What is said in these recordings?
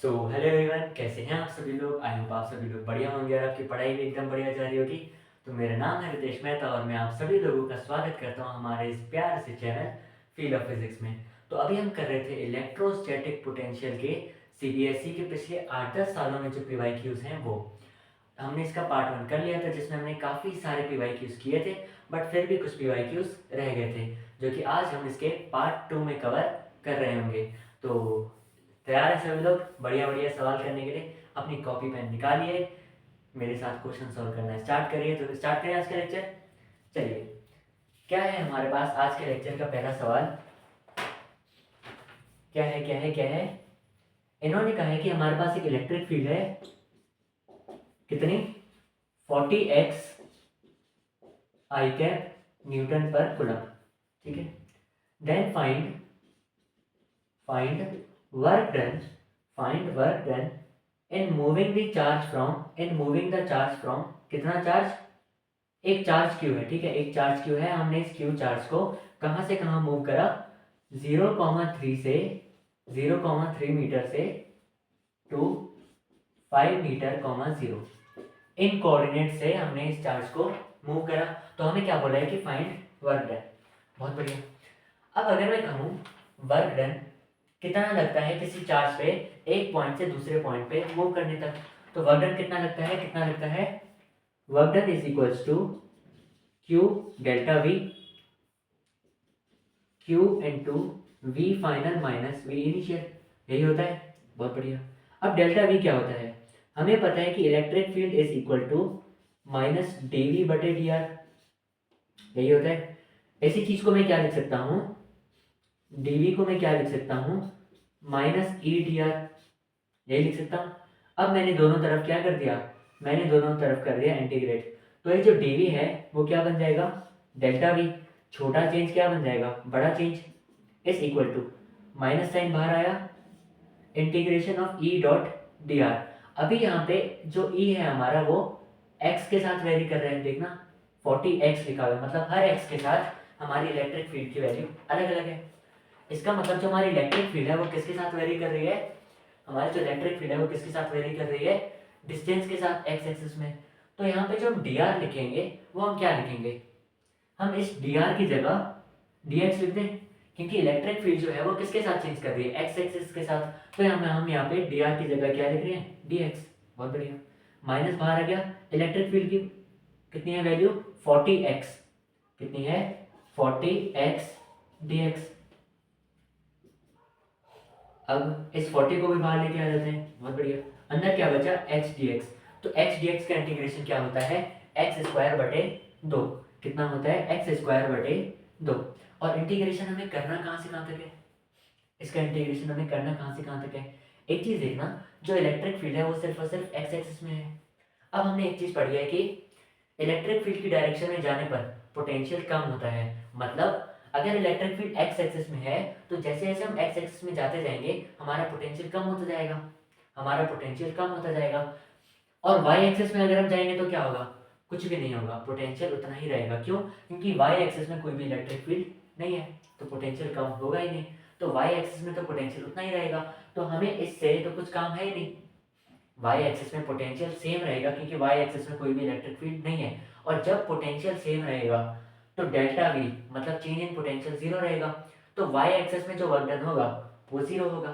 Hello everyone, कैसे हैं आप सभी लोग। आई होप आप सभी लोग बढ़िया होंगे और आपकी पढ़ाई भी एकदम बढ़िया जा रही होगी। तो मेरा नाम है रितेश मेहता और मैं आप सभी लोगों का स्वागत करता हूं हमारे इस प्यार से चैनल फील्ड ऑफ फिजिक्स में। तो अभी हम कर रहे थे इलेक्ट्रोस्टैटिक पोटेंशियल के सीबीएसई के पिछले 8-10 सालों में जो पीवाईक्यूज हैं वो हमने इसका पार्ट 1 कर लिया था, जिसमें हमने काफ़ी सारे पीवाईक्यूज किए थे, बट फिर भी कुछ पीवाईक्यूज रह गए थे जो कि आज हम इसके पार्ट 2 में कवर कर रहे होंगे। तो तैयार है सभी लोग बढ़िया बढ़िया सवाल करने के लिए। अपनी कॉपी पेन निकालिए, मेरे साथ क्वेश्चन सॉल्व करना स्टार्ट करिए। तो स्टार्ट करें आज का लेक्चर। चलिए, क्या है हमारे पास आज के लेक्चर का पहला सवाल। क्या है इन्होंने कहा है कि हमारे पास एक इलेक्ट्रिक फील्ड है, कितनी 40x I cap newton per coulomb. ठीक है, then find work done find work done in moving the charge from कितना चार्ज, एक चार्ज क्यू है। ठीक है, एक चार्ज क्यू है, हमने इस क्यू चार्ज को कहां से कहां मूव करा, 0,3 मीटर से टू 5 मीटर 0 इन कोऑर्डिनेट से हमने इस चार्ज को मूव करा। तो हमें क्या बोला है कि फाइंड वर्क डन। बहुत बढ़िया। अब अगर मैं कहूँ वर्क डन कितना लगता है किसी चार्ज पे एक पॉइंट से दूसरे पॉइंट पे मूव करने तक, तो वर्क डन कितना लगता है work done is equals to Q delta V, Q into V final minus V initial, यही होता है। बहुत बढ़िया। अब डेल्टा वी क्या होता है, हमें पता है कि electric field is equal to minus D V बटे डी आर, यही होता है। ऐसी चीज को मैं क्या लिख सकता हूँ, डीवी को मैं क्या लिख सकता हूँ, माइनस ई डी आर, यही लिख सकता हूँ। अब मैंने दोनों तरफ क्या कर दिया, मैंने दोनों तरफ कर दिया इंटीग्रेट। तो ये जो डीवी है वो क्या बन जाएगा, डेल्टा वी। छोटा चेंज क्या बन जाएगा, बड़ा change, is equal to minus sign बाहर आया, integration of E dot D R. अभी यहाँ पे जो ई है हमारा वो एक्स के साथ वेरी कर रहे हैं, देखना 40x लिखा हुआ है, मतलब हर एक्स के साथ हमारी इलेक्ट्रिक फील्ड की वैल्यू अलग अलग है। इसका मतलब जो हमारी इलेक्ट्रिक फील्ड है वो किसके साथ वेरी कर रही है, हमारी जो इलेक्ट्रिक फील्ड है वो किसके साथ वेरी कर रही है, डिस्टेंस के साथ एक्स एक्सिस में। तो यहाँ पे जो हम डी आर लिखेंगे वो हम क्या लिखेंगे, हम इस डी आर की जगह डी एक्स लिख दें, क्योंकि इलेक्ट्रिक फील्ड जो है वो किसके साथ चेंज कर रही है, एक्स एक्सिस के साथ। तो हम यहाँ पे डी आर की जगह क्या लिख रहे हैं, डी एक्स। बहुत बढ़िया। माइनस बाहर आ गया, इलेक्ट्रिक फील्ड की कितनी है वैल्यू, 40x, कितनी है 40x dx। अब इस 40 को भी बाहर लेके आ जाते हैं। बहुत बढ़िया। अंदर क्या बचा, x dx। तो x dx का इंटीग्रेशन क्या होता है, एक्स स्क्वायर बटे 2। कितना होता है, एक्स स्क्वायर बटे 2। और इंटीग्रेशन हमें करना कहाँ से कहाँ तक है, इसका इंटीग्रेशन हमें करना कहाँ से कहाँ तक है। एक चीज देखना, जो इलेक्ट्रिक फील्ड है वो सिर्फ और सिर्फ एक्स एक्सिस में है। अब हमने एक चीज पढ़ी है कि इलेक्ट्रिक फील्ड की डायरेक्शन में जाने पर पोटेंशियल कम होता है। मतलब अगर इलेक्ट्रिक फील्ड एक्स एक्सिस में है तो जैसे जैसे हम एक्स एक्सिस में जाते जाएंगे हमारा पोटेंशियल कम होता जाएगा, हमारा पोटेंशियल कम होता जाएगा। और वाई एक्सिस में अगर हम जाएंगे तो क्या होगा, कुछ भी नहीं होगा, पोटेंशियल उतना ही रहेगा। क्यों, क्योंकि वाई एक्सिस में कोई भी इलेक्ट्रिक फील्ड नहीं है, तो पोटेंशियल कम होगा ही नहीं। तो वाई एक्सिस में तो पोटेंशियल उतना ही रहेगा, तो हमें इससे तो कुछ काम है ही नहीं। वाई एक्सिस में पोटेंशियल सेम रहेगा क्योंकि वाई एक्सिस में कोई भी इलेक्ट्रिक फील्ड नहीं है। और जब पोटेंशियल सेम रहेगा तो डेल्टा वी मतलब चेंज इन पोटेंशियल जीरो रहेगा। तो वाई एक्सिस में जो वर्क डन होगा वो जीरो होगा।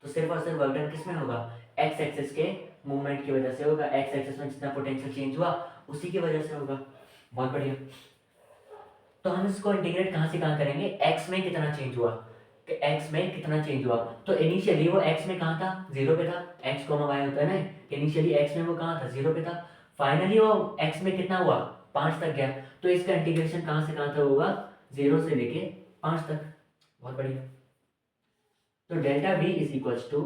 तो सिर्फ और सिर्फ वर्क डन किस में होगा, एक्स एक्सिस के मूवमेंट की वजह से होगा। एक्स एक्सिस में जितना पोटेंशियल चेंज हुआ उसी की वजह से होगा। बहुत बढ़िया। तो हम इसको इंटीग्रेट कहाँ से कहाँ करेंगे, एक्स में कितना चेंज हुआ, कि एक्स में कितना चेंज हुआ। तो इनिशियली वो एक्स में कहाँ था, जीरो पे था। एक्स को वाई होता है ना, इनिशियली एक्स में वो कहाँ था, जीरो पे था। फाइनली वो एक्स में कितना हुआ, 5 तक गया। तो इसका इंटीग्रेशन कहाँ से कहाँ तक होगा, 0 से लेके 5 तक। बहुत बढ़िया। तो delta V is equals to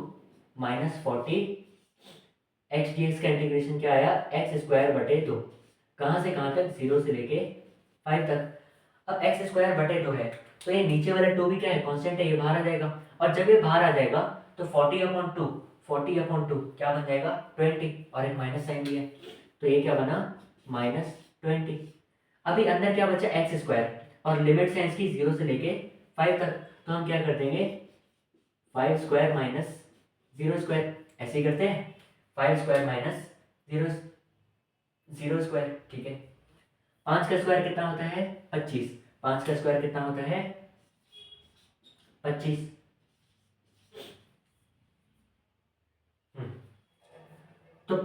-40 X D X का इंटीग्रेशन क्या आया, एक्स स्क्वायर बटे 2। कहाँ से कहाँ तक, 0 से लेके 5 तक। अब एक्स स्क्वायर बटे 2 है तो ये नीचे वाला 2 भी क्या है, कांस्टेंट है, ये बाहर आ जाएगा। और जब ये बाहर आ जाएगा तो 40/2 क्या बन जाएगा, 20, और एक माइनस साइन भी है तो ये क्या बना, -20। अभी अंदर क्या बचा, एक्स स्क्वायर, और लिमिट है इसकी 0 से लेके 5 तक। तो हम क्या कर देंगे, 5 स्क्वायर माइनस 0 स्क्वायर, ऐसे ही करते हैं 5 स्क्वायर माइनस 0 0 स्क्वायर, ठीक है। 5 का स्क्वायर कितना होता है 25, 5 का स्क्वायर कितना होता है 25। तो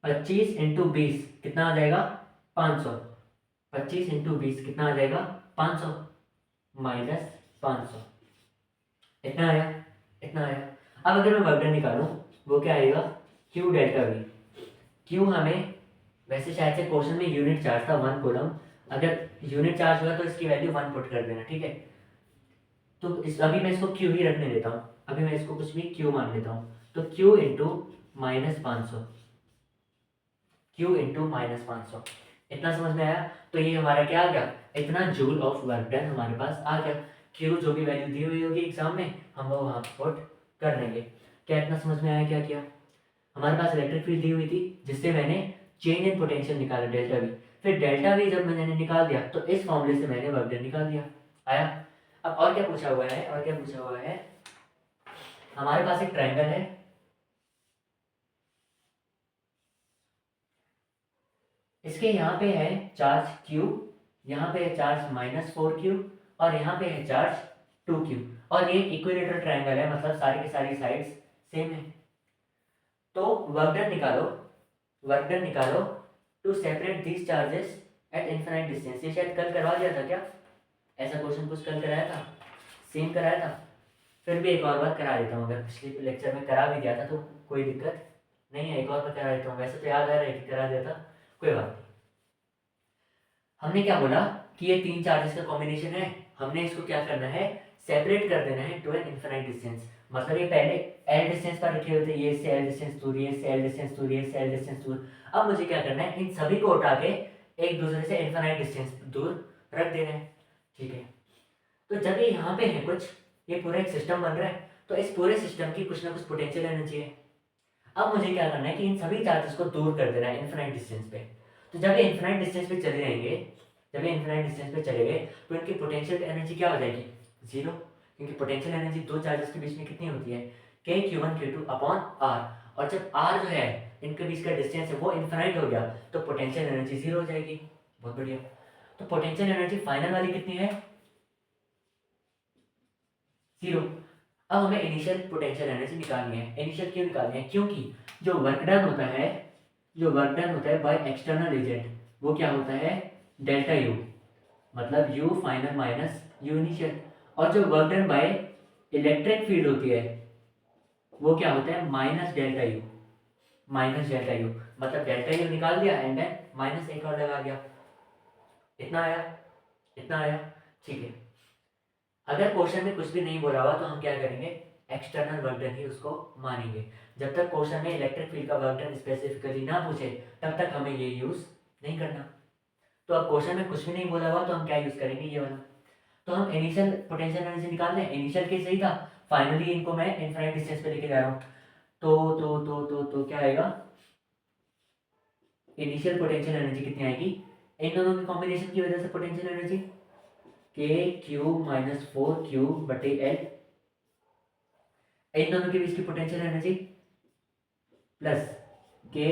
25 इंटू 20 कितना आ जाएगा 500, 25 इंटू 20 कितना आ जाएगा 500 माइनस 500, इतना आया, इतना आया। अब अगर मैं वर्क डन निकालूं वो क्या आएगा क्यू डेल्टा वी। क्यू हमें वैसे शायद से क्वेश्चन में यूनिट चार्ज था 1 कूलम, अगर यूनिट चार्ज हुआ तो इसकी वैल्यू 1 पुट कर देना, ठीक है। तो इस अभी मैं इसको क्यू ही रखने देता हूँ, अभी मैं इसको कुछ भी क्यू मान लेता हूँ। तो Q into minus 500, Q into minus 500, इतना समझ में आया। तो ये हमारा क्या आ गया, इतना जूल ऑफ वर्क डन हमारे पास आ गया। क्यू जो भी वैल्यू दी हुई होगी एग्जाम में हम वो वहाँ पुट कर लेंगे। क्या इतना समझ में आया, क्या किया। हमारे पास इलेक्ट्रिक फील्ड दी हुई थी जिससे मैंने चेंज इन पोटेंशियल निकाला डेल्टा वी, फिर डेल्टा वी जब मैंने निकाल दिया तो इस फॉर्मूले से मैंने वर्क डन निकाल दिया, आया। अब और क्या पूछा हुआ है, और क्या पूछा हुआ है, हमारे पास एक ट्रायंगल है, इसके यहाँ पे है चार्ज Q, यहाँ पे है चार्ज -4Q और यहाँ पे है चार्ज 2Q, और ये इक्विलेटरल ट्रायंगल है, मतलब सारी की सारी साइड्स सेम है। तो वर्क डन निकालो, वर्क डन निकालो to separate these charges at infinite distance. ये शायद कल करवा दिया था क्या, ऐसा क्वेश्चन कुछ कल कराया था, सेम कराया था। फिर भी एक और बार करा देता हूँ, अगर पिछले लेक्चर में करा भी दिया था तो कोई दिक्कत नहीं है, एक और बार करा देता हूँ। वैसे तो याद आ रहा है कि करा दिया था, कोई बात नहीं। हमने क्या बोला कि ये तीन चार्जेस का कॉम्बिनेशन है, हमने इसको क्या करना है सेपरेट कर देना है टू एन इनफाइनाइट डिस्टेंस। मतलब ये पहले एल डिस्टेंस पर रखे हुए थे, ये से एल डिस्टेंस दूर, ये से एल डिस्टेंस दूर, ये से एल डिस्टेंस दूर। अब मुझे क्या करना है इन सभी को उठा के एक दूसरे से इनफाइनाइट डिस्टेंस दूर रख देना है, ठीक है। तो जब ये यहाँ पे है कुछ, ये पूरा एक सिस्टम बन रहा है, तो इस पूरे सिस्टम की कुछ ना कुछ पोटेंशियल एनर्जी है। अब मुझे क्या करना है कि इन सभी चार्जेस को दूर कर देना है इनफाइनाइट डिस्टेंस पे। तो जब ये इनफाइनाइट डिस्टेंस पे चले जाएंगे, जब ये इनफाइनाइट डिस्टेंस पे चले गए तो इनकी पोटेंशियल एनर्जी क्या हो जाएगी जीरो, क्योंकि पोटेंशियल एनर्जी दो चार्जेस के बीच में कितनी होती है के Q1 Q2 अपॉन आर, और जब आर जो है इनके बीच का डिस्टेंस है वो इनफाइनाइट हो गया तो पोटेंशियल एनर्जी जीरो हो जाएगी। बहुत बढ़िया। तो पोटेंशियल एनर्जी फाइनल वाली कितनी है जीरो। अब हमें इनिशियल पोटेंशियल एनर्जी निकालनी है। इनिशियल क्यों निकालनी है, क्योंकि जो वर्क डन होता है, जो वर्क डन होता है बाय एक्सटर्नल एजेंट वो क्या होता है डेल्टा यू, मतलब you final minus you initial. और जो work done by electric field होती है वो क्या होता है minus delta U, minus delta U, मतलब डेल्टा यू निकाल दिया एंड देन माइनस एक और लगा दिया, इतना आया, इतना आया, ठीक है। अगर क्वेश्चन में कुछ भी नहीं बोला हुआ तो हम क्या करेंगे एक्सटर्नल वर्क डन ही उसको मानेंगे। जब तक क्वेश्चन में इलेक्ट्रिक फील्ड का वर्क डन स्पेसिफिकली ना पूछे तब तक हमें ये यूज नहीं करना। तो अब क्वेश्चन में कुछ भी नहीं बोला हुआ तो हम क्या यूज करेंगे ये वाला। तो हम इनिशियल पोटेंशियल एनर्जी निकाल लें, इनिशियल केस सही था, फाइनली इनको मैं इनफाइनाइट डिस्टेंस पे लेके जा रहा हूँ। तो क्या आएगा इनिशियल पोटेंशियल एनर्जी कितनी आएगी इन दोनों के कॉम्बिनेशन की वजह से पोटेंशियल एनर्जी के क्यू माइनस 4Q बटे एल, इन दोनों के बीच की पोटेंशियल एनर्जी प्लस के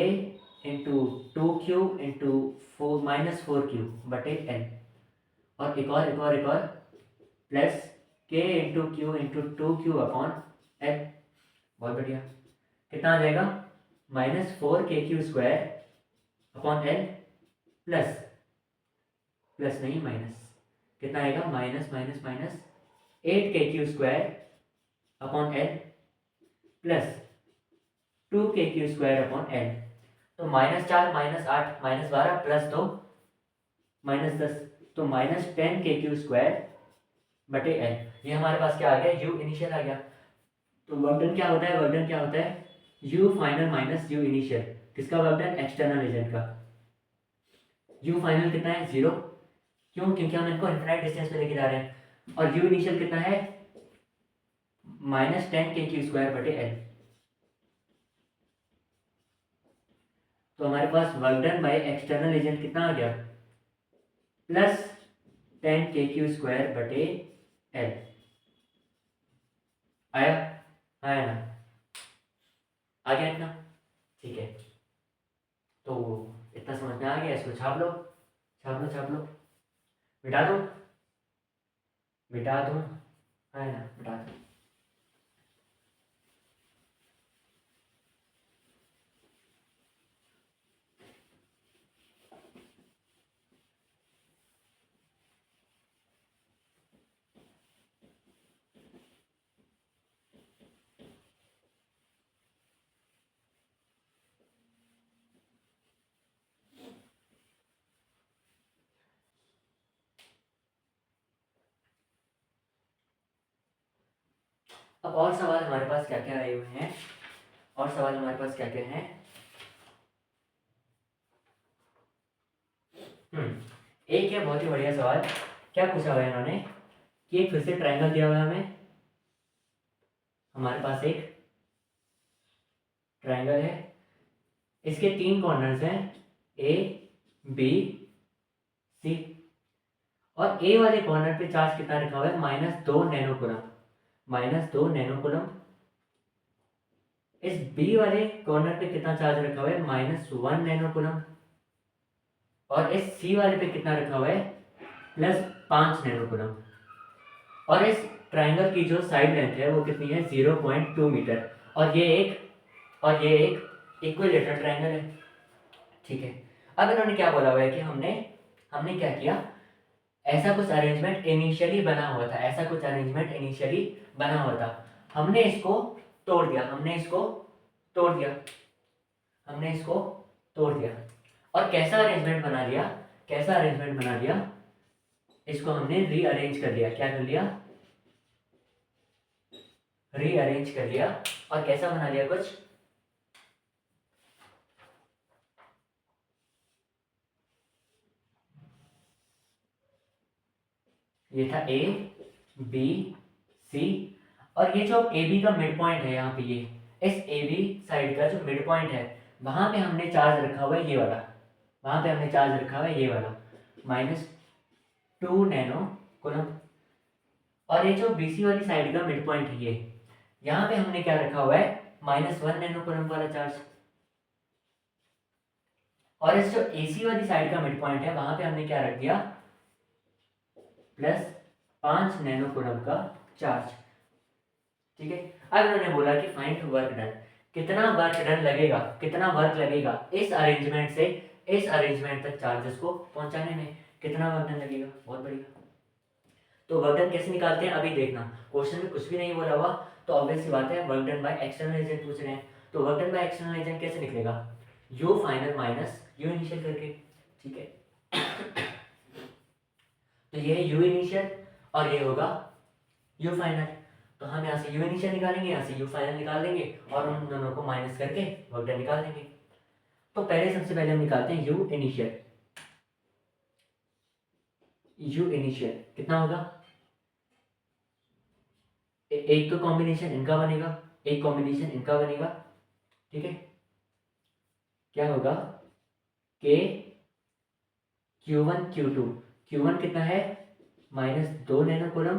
इंटू 2Q इंटू -4Q बटे एल, और एक और प्लस के into Q into 2Q upon L. बहुत बढ़िया। कितना आ जाएगा -4KQ² upon L plus, plus नहीं माइनस, कितना आएगा minus minus minus 8KQ² upon L plus 2KQ² upon L. तो -4 -8 -12 प्लस 2 -10, तो -10KQ² बटे एल। ये हमारे पास क्या आ गया यू इनिशियल आ गया। तो वर्क डन क्या होता है, वर्क डन क्या होता है you final minus you initial. किसका वर्क डन एक्सटर्नल एजेंट का। यू फाइनल कितना है जीरो, क्यों क्योंकि हम इनको इनफाइनाइट डिस्टेंस पे लेके जा रहे हैं, और यू इनिशियल कितना है -10KQ² बटे एल। तो हमारे पास work done by external agent कितना आ गया प्लस 10KQ² बटे एल, आया, आया ना। आ गया इतना? ठीक है, तो इतना समझ में आ गया, इसको छाप लो, छाप लो, छाप लो। मिटा दूँ? मिटा दूँ? है ना, मिटा दूँ। अब और सवाल हमारे पास क्या क्या आए हुए हैं, और सवाल हमारे पास क्या क्या हैं? एक है बहुत ही बढ़िया सवाल। क्या पूछा हुआ है इन्होंने कि एक फिर से ट्रायंगल दिया हुआ है हमें, हमारे पास एक ट्रायंगल है, इसके 3 कॉर्नर्स हैं ए, बी, सी, और ए वाले कॉर्नर पे चार्ज कितना रखा हुआ है? -2 नैनो कूलम, -2 नैनो कूलम। इस बी वाले कॉर्नर पे कितना चार्ज रखा हुआ है? -1 नैनो कूलम। और इस सी वाले पे कितना रखा हुआ है? +5 नैनो कूलम। और इस ट्रायंगल की जो साइड लेंथ है वो कितनी है? 0.2 मीटर। और ये एक इक्विलेटरल ट्रायंगल है, ठीक है। अब इन्होंने क्या बोला हुआ है कि हमने हमने क्या किया, ऐसा कुछ अरेंजमेंट इनिशियली बना हुआ था, ऐसा कुछ अरेंजमेंट इनिशियली बना हुआ था, हमने इसको तोड़ दिया, हमने इसको तोड़ दिया, हमने इसको तोड़ दिया। और कैसा अरेंजमेंट बना लिया, कैसा अरेंजमेंट बना लिया? इसको हमने रीअरेंज कर लिया। क्या कर लिया? रीअरेंज कर लिया। और कैसा बना लिया कुछ? ये था ए, बी, सी, और ये जो ए बी का मिड पॉइंट है यहाँ पे, ये इस ए बी साइड का जो मिड पॉइंट है वहां पे हमने चार्ज रखा हुआ है ये वाला, वहां पे हमने चार्ज रखा हुआ है ये वाला -2 नैनो कूलम। और ये जो बीसी वाली साइड का मिड पॉइंट है ये, यहाँ पे हमने क्या रखा हुआ है? -1 नैनो कूलम वाला चार्ज। और इस जो एसी वाली साइड का मिड पॉइंट है वहां पे हमने क्या रख दिया? +5 नैनो कूलम का चार्ज, ठीक है। अब इन्होंने बोला कि फाइंड वर्क डन, कितना वर्क डन लगेगा, कितना वर्क लगेगा इस अरेंजमेंट से इस अरेंजमेंट तक चार्जेस को पहुंचाने में, कितना वर्क डन लगेगा। बहुत बढ़िया। तो वर्क डन कैसे निकालते हैं अभी देखना, क्वेश्चन में कुछ भी नहीं बोला हुआ, तो ऑब्वियस सी बात है work done by external agent पूछ रहे हैं। तो work done by external agent कैसे निकलेगा? You final minus you initial करके, ठीक है। तो ये है यू इनिशियल और ये होगा यू फाइनल। तो हम यहाँ से यू इनिशियल निकालेंगे, यहाँ से यू फाइनल निकाल लेंगे और उन दोनों को माइनस करके वर्क डन निकाल देंगे। तो पहले सबसे पहले हम निकालते हैं यू इनिशियल। यू इनिशियल कितना होगा? एक तो कॉम्बिनेशन इनका बनेगा, एक कॉम्बिनेशन इनका बनेगा, ठीक है। क्या होगा? के Q1 Q2, Q1 कितना है? -2 नैनो कूलम,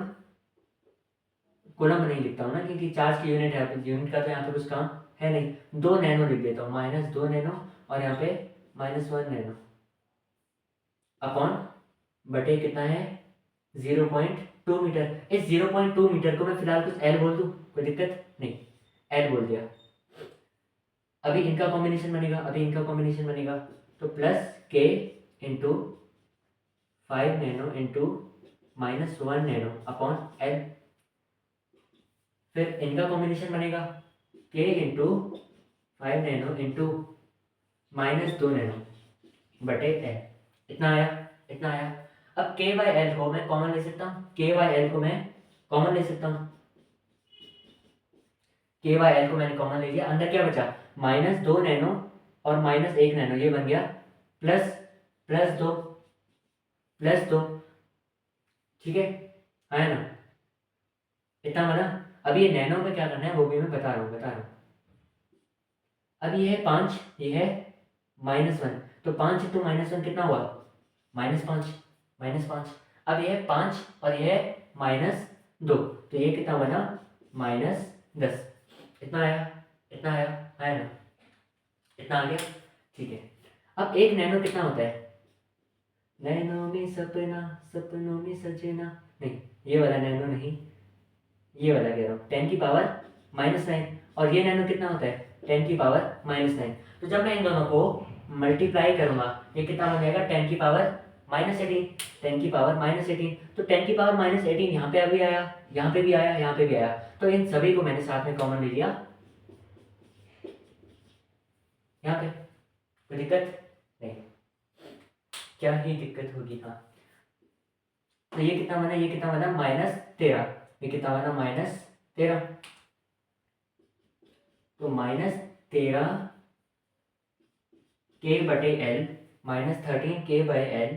कूलम नहीं लिखता हूँ ना क्योंकि चार्ज की यूनिट है, यूनिट का तो यहाँ पे कुछ काम है नहीं, 2 नैनो लिख देता हूँ, -2 नैनो और यहाँ पे -1 नैनो अपॉन बटे कितना है? 0.2 मीटर। इस 0.2 मीटर को मैं फिलहाल कुछ एल बोल दूँ, कोई दिक्कत नहीं, एल बोल दिया। अभी इनका कॉम्बिनेशन बनेगा, अभी इनका कॉम्बिनेशन बनेगा, तो +k into 5 nano into -1 nano upon L. फिर इनका कॉम्बिनेशन बनेगा k into 5 nano into -2 nano बटे एल। इतना आया, इतना आया। अब k बाई एल को मैं कॉमन ले सकता हूँ, k बाई एल को मैं कॉमन ले सकता हूँ, k बाई एल को मैंने कॉमन ले लिया। अंदर क्या बचा? -2 नैनो और -1 नैनो, ये बन गया +2 +2, ठीक है ना? इतना बना। अब ये नैनो में क्या करना है वो भी मैं बता रहा हूँ। अब ये है 5, ये है -1, तो 5 इंटू -1 कितना हुआ? -5, -5। अब ये है 5 और ये है -2, तो ये कितना बना? -10। इतना आया, इतना आया ना, इतना आ गया, ठीक है। अब एक नैनो कितना होता है, नैनो में सपना सपनों में सजना, नहीं ये वाला नैनो नहीं, ये वाला कह रहा हूँ, 10⁻⁹ और ये नैनो कितना होता है 10⁻⁹। तो जब मैं इन दोनों को मल्टीप्लाई करूंगा ये कितना हो जाएगा 10⁻⁻18, 10⁻⁻18। तो 10⁻⁻18 यहाँ पे अभी आया, यहाँ पे भी आया, यहाँ पे भी आया, तो इन सभी को मैंने साथ में कॉमन ले लिया यहाँ पे। कोई दिक्कत नहीं, क्या ही दिक्कत होगी। हाँ तो ये कितना बना, ये कितना बना -13, ये कितना बना -13, तो -13 K/L -13 K/L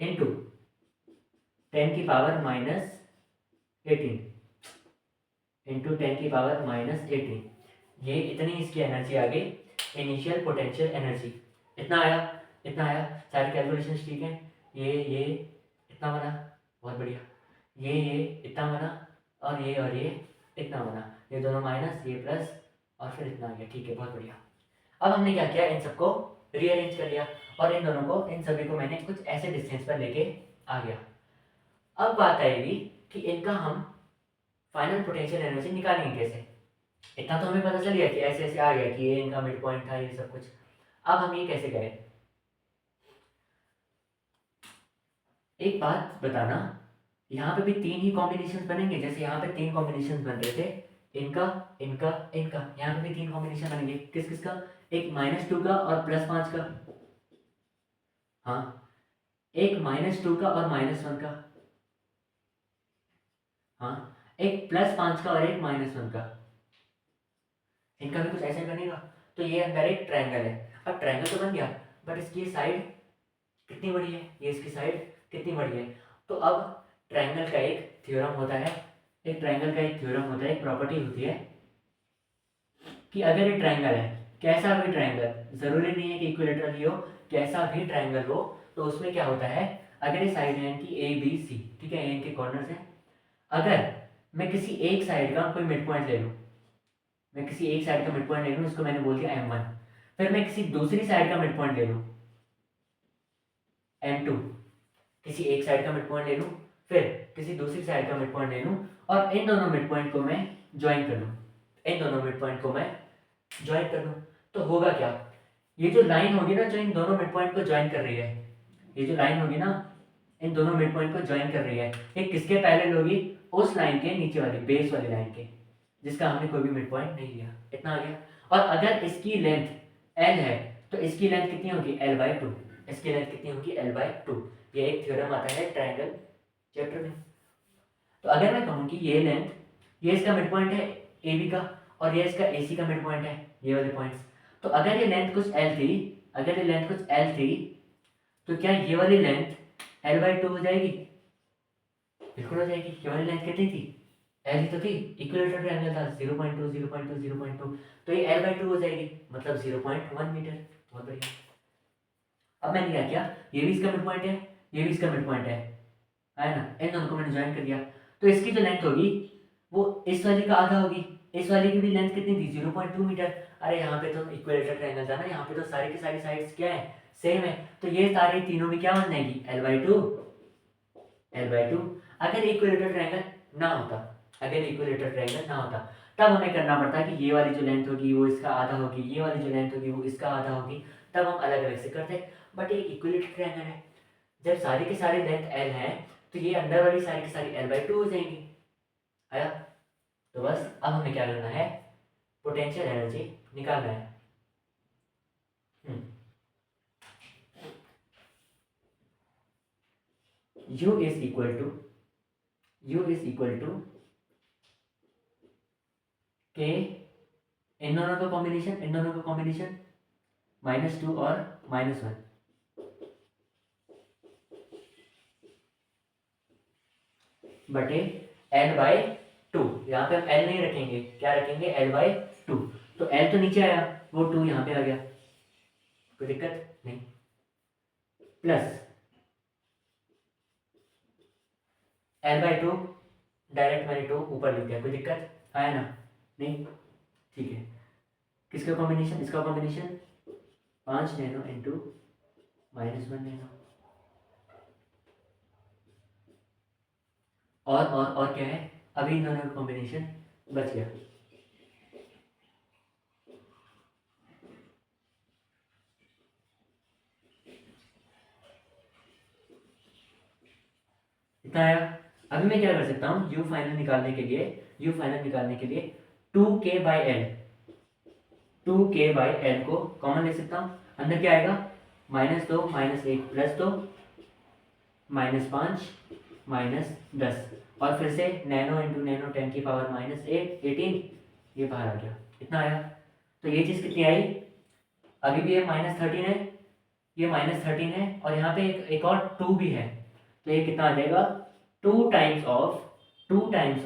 इंटू 10⁻⁻18 इंटू 10⁻⁻18, ये इतनी इसकी एनर्जी आ गई, इनिशियल पोटेंशियल एनर्जी। इतना आया, इतना आया, सारी कैलकुलेशन ठीक है। ये इतना बना, बहुत बढ़िया, ये इतना बना, और ये इतना बना, ये दोनों माइनस ये प्लस और फिर इतना आ गया, ठीक है, बहुत बढ़िया। अब हमने क्या किया, इन सबको रीअरेंज कर लिया और इन दोनों को, इन सभी को मैंने कुछ ऐसे डिस्टेंस पर लेके आ गया। अब बात आएगी कि इनका हम फाइनल पोटेंशियल एनर्जी निकालेंगे कैसे। इतना तो हमें पता चल गया कि ऐसे ऐसे आ गया कि ये इनका मिड पॉइंट था, ये सब कुछ। अब हम ये कैसे करें, एक बात बताना, यहाँ पे भी 3 ही कॉम्बिनेशन बनेंगे, जैसे यहाँ पे 3 कॉम्बिनेशन बन रहे थे, इनका इनका इनका, यहाँ पे भी 3 कॉम्बिनेशन बनेंगे, किस किस का, एक -2 का और +5 का, हाँ एक -2 का और -1 का, हाँ एक +5 का और एक -1 का, इनका भी कुछ ऐसे बनेगा। तो ये अंदर एक ट्रायंगल है, अब ट्रायंगल तो बन गया, बट इसकी साइड कितनी बड़ी है, ये इसकी साइड कितनी बड़ी है। तो अब ट्रायंगल का एक थ्योरम होता है, एक ट्रायंगल का एक थ्योरम होता है, एक प्रॉपर्टी होती है कि अगर ये ट्रायंगल है, कैसा भी ट्रायंगल, जरूरी नहीं है कि इक्विलेटरल ही हो, कैसा भी ट्रायंगल हो, तो उसमें क्या होता है, अगर ये साइड है इनकी ए बी सी, ठीक है, इनके कॉर्नर्स हैं, अगर मैं किसी एक साइड का कोई मिड पॉइंट ले लूँ, मैं किसी एक साइड का मिड पॉइंट ले लूँ, इसको मैंने बोल दिया M1, फिर मैं किसी दूसरी साइड का मिड पॉइंट ले लूँ M2, किसी एक साइड का मिड पॉइंट ले लूँ, फिर किसी दूसरी साइड का मिड पॉइंट ले लूँ, और इन दोनों मिड पॉइंट को मैं ज्वाइन कर लूँ, इन दोनों मिड पॉइंट को मैं ज्वाइन कर लूँ, तो होगा क्या, ये जो लाइन होगी ना जो इन दोनों मिड पॉइंट को ज्वाइन कर रही है, ये जो लाइन होगी ना इन दोनों मिड पॉइंट को ज्वाइन कर रही है, ये किसके पैरेलल होगी, उस लाइन के नीचे वाली बेस वाली लाइन के, जिसका हमने कोई भी मिड पॉइंट नहीं लिया। इतना आ गया। और अगर इसकी लेंथ L है तो इसकी लेंथ कितनी होगी L/2, इसकी लेंथ कितनी होगी L/2। ये एक थ्योरम आता है ट्रायंगल चैप्टर में। तो अगर मैं कहूँ कि ये लेंथ, ये इसका मिड पॉइंट है AB का, और ये इसका AC का मिड पॉइंट है, ये वाले पॉइंट्स, तो अगर ये लेंथ कुछ L थी, अगर ये लेंथ कुछ L थी, तो क्या ये वाली लेंथ L/2 हो जाएगी, बिल्कुल हो जाएगी। ये वाली लेंथ कितनी थी, L ही तो थी, इक्विलेटरल ट्रायंगल था, 0.2 0.2 0.2, तो ये L/2 हो जाएगी, मतलब 0.1 मीटर। बहुत बढ़िया। अब मैंने क्या किया, ये भी इसका मिड पॉइंट है, ये भी इसका मिड पॉइंट है ना, इन दोनों को मैंने ज्वाइन कर दिया, तो इसकी जो लेंथ होगी वो इस वाली का आधा होगी, इस वाली की भी लेंथ कितनी थी 0.2 मीटर। अरे यहाँ पे तो इक्विलेटरल ट्रायंगल था ना, यहाँ पे तो सारी की सारी साइड्स क्या है, सेम है, तो ये सारी तीनों में क्या बन जाएगी L/2, L/2। अगर इक्विलेटरल ट्रायंगल ना होता, अगर इक्विलेटरल ट्रायंगल ना होता, तब हमें करना पड़ता कि ये वाली जो लेंथ होगी वो इसका आधा होगी, ये वाली जो लेंथ होगी वो इसका आधा होगी, तब हम अलग अलग से करते। बट ये इक्विलेटरल ट्रायंगल है, जब सारी की सारी लेंथ L है तो ये अंदर वाली सारी की सारी L/2 हो जाएंगी। आया, तो बस अब हमें क्या करना है, पोटेंशियल एनर्जी निकालना है। U is equal to K, इन दोनों का कॉम्बिनेशन, इन दोनों का कॉम्बिनेशन -2 और -1, बटे L/2। यहाँ पे हम L नहीं रखेंगे, क्या रखेंगे L/2। तो L तो नीचे आया, वो 2 यहाँ पे आ गया, कोई दिक्कत नहीं, प्लस L/2, डायरेक्ट मैंने 2 ऊपर लिख दिया, कोई दिक्कत आया ना, नहीं, ठीक है। किसका कॉम्बिनेशन, इसका कॉम्बिनेशन 5 नैनो इंटू -1 नैनो, और क्या है, अभी इन दोनों का कॉम्बिनेशन बच गया। इतना आया। अभी मैं क्या कर सकता हूँ, यू फाइनल निकालने के लिए 2k/l, 2k/l को कॉमन ले सकता हूँ। अंदर क्या आएगा, -2 -1 +2 -5 -10, और फिर से नैनो इंटू नैनो 10 की पावर -18, ये बाहर आ गया। इतना आया। तो ये चीज़ कितनी आई, अभी भी ये -13 है, ये -13 है, और यहाँ पे एक और 2 भी है, तो ये कितना आ जाएगा, 2 टाइम्स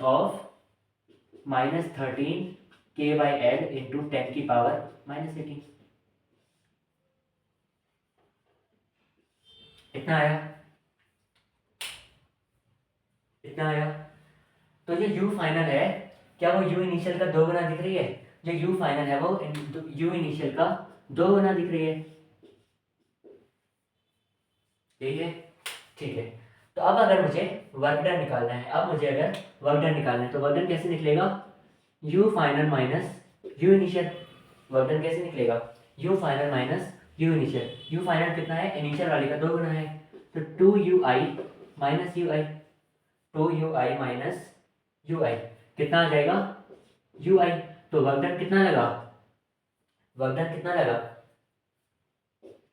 ऑफ -13 k/l इंटू 10 की पावर -18। इतना आया, इतना आया। तो जो u फाइनल है, क्या वो u इनिशियल का 2 गुना दिख रही है, जो u फाइनल है वो u इनिशियल का 2 गुना दिख रही है, यही है, ठीक है। तो अब अगर मुझे वर्क डन निकालना है, तो वर्क डन कैसे निकलेगा, u final minus u initial, work done कैसे निकलेगा, u final minus u initial, u final कितना है, इनिशियल वाले का 2 गुना है, तो 2ui minus ui, 2ui minus ui कितना आ जाएगा, ui। तो वर्क डन कितना लगा,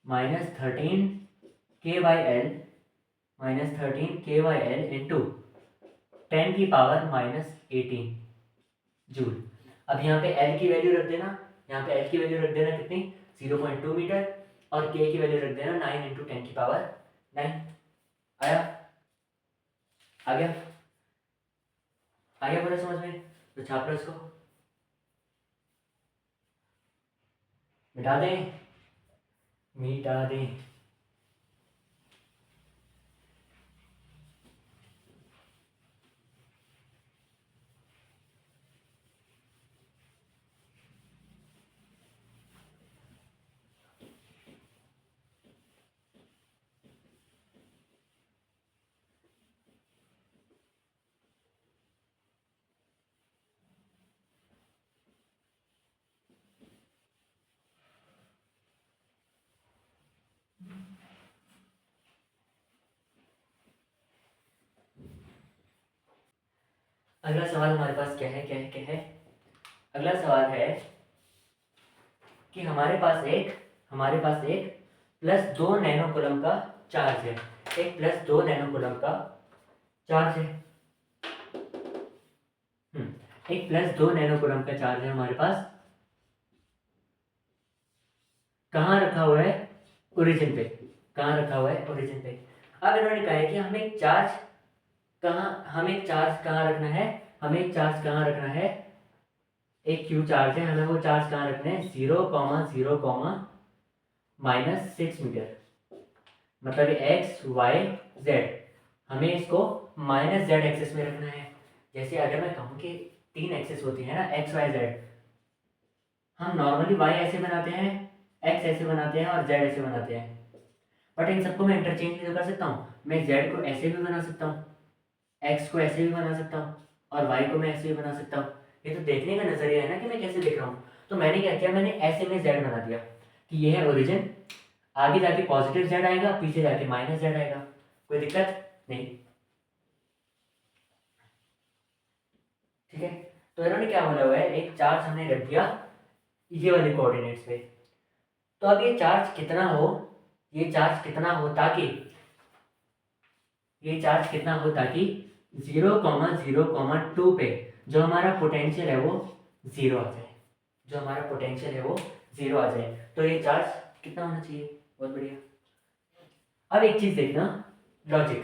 -13 k/l इंटू 10 की पावर -18 जूल। अब यहाँ पे L की वैल्यू रख देना, कितनी, 0.2 मीटर, और K की वैल्यू रख देना 9 इंटू 10 की पावर 9। आया, आ गया पूरा समझ में। तो छाप लो इसको, मिटा दें। अगला सवाल हमारे पास क्या है, अगला सवाल है कि हमारे पास एक +2 नैनो कूलम का चार्ज है, +2 नैनो कूलम का चार्ज है, +2 नैनो कूलम का चार्ज है हमारे पास, कहाँ रखा हुआ है, ओरिजिन पे। अब इन्होंने कहा है कि हमें चार्ज कहाँ रखना है, एक क्यू चार्ज है, हमें वो चार्ज कहाँ रखना है, 0,0, -6 मीटर, मतलब x y z, हमें इसको -z एक्सिस में रखना है। जैसे अगर मैं कहूँ कि 3 एक्सिस होती है ना, x y z, हम नॉर्मली y ऐसे बनाते हैं, x ऐसे बनाते हैं और z ऐसे बनाते हैं, बट इन सबको मैं इंटरचेंज भी तो कर सकता हूँ, मैं z को ऐसे भी बना सकता हूँ, x को ऐसे भी बना सकता हूँ, और y को मैं ऐसे भी बना सकता हूँ। ये तो देखने का नजरिया है ना कि मैं कैसे देख रहा हूँ। तो मैंने क्या किया, मैंने ऐसे में z बना दिया कि ये है ओरिजिन, आगे जाके पॉजिटिव z आएगा, पीछे जाके -z आएगा, कोई दिक्कत नहीं, ठीक है। तो इन्होंने क्या बोला हुआ है, एक चार्ज हमने रख दिया ये वाले कोऑर्डिनेट्स पे। तो अब ये चार्ज कितना हो ताकि 0,0,2 पे जो हमारा पोटेंशियल है वो जीरो आ जाए, तो ये चार्ज कितना होना चाहिए, बहुत बढ़िया। अब एक चीज देखना, लॉजिक,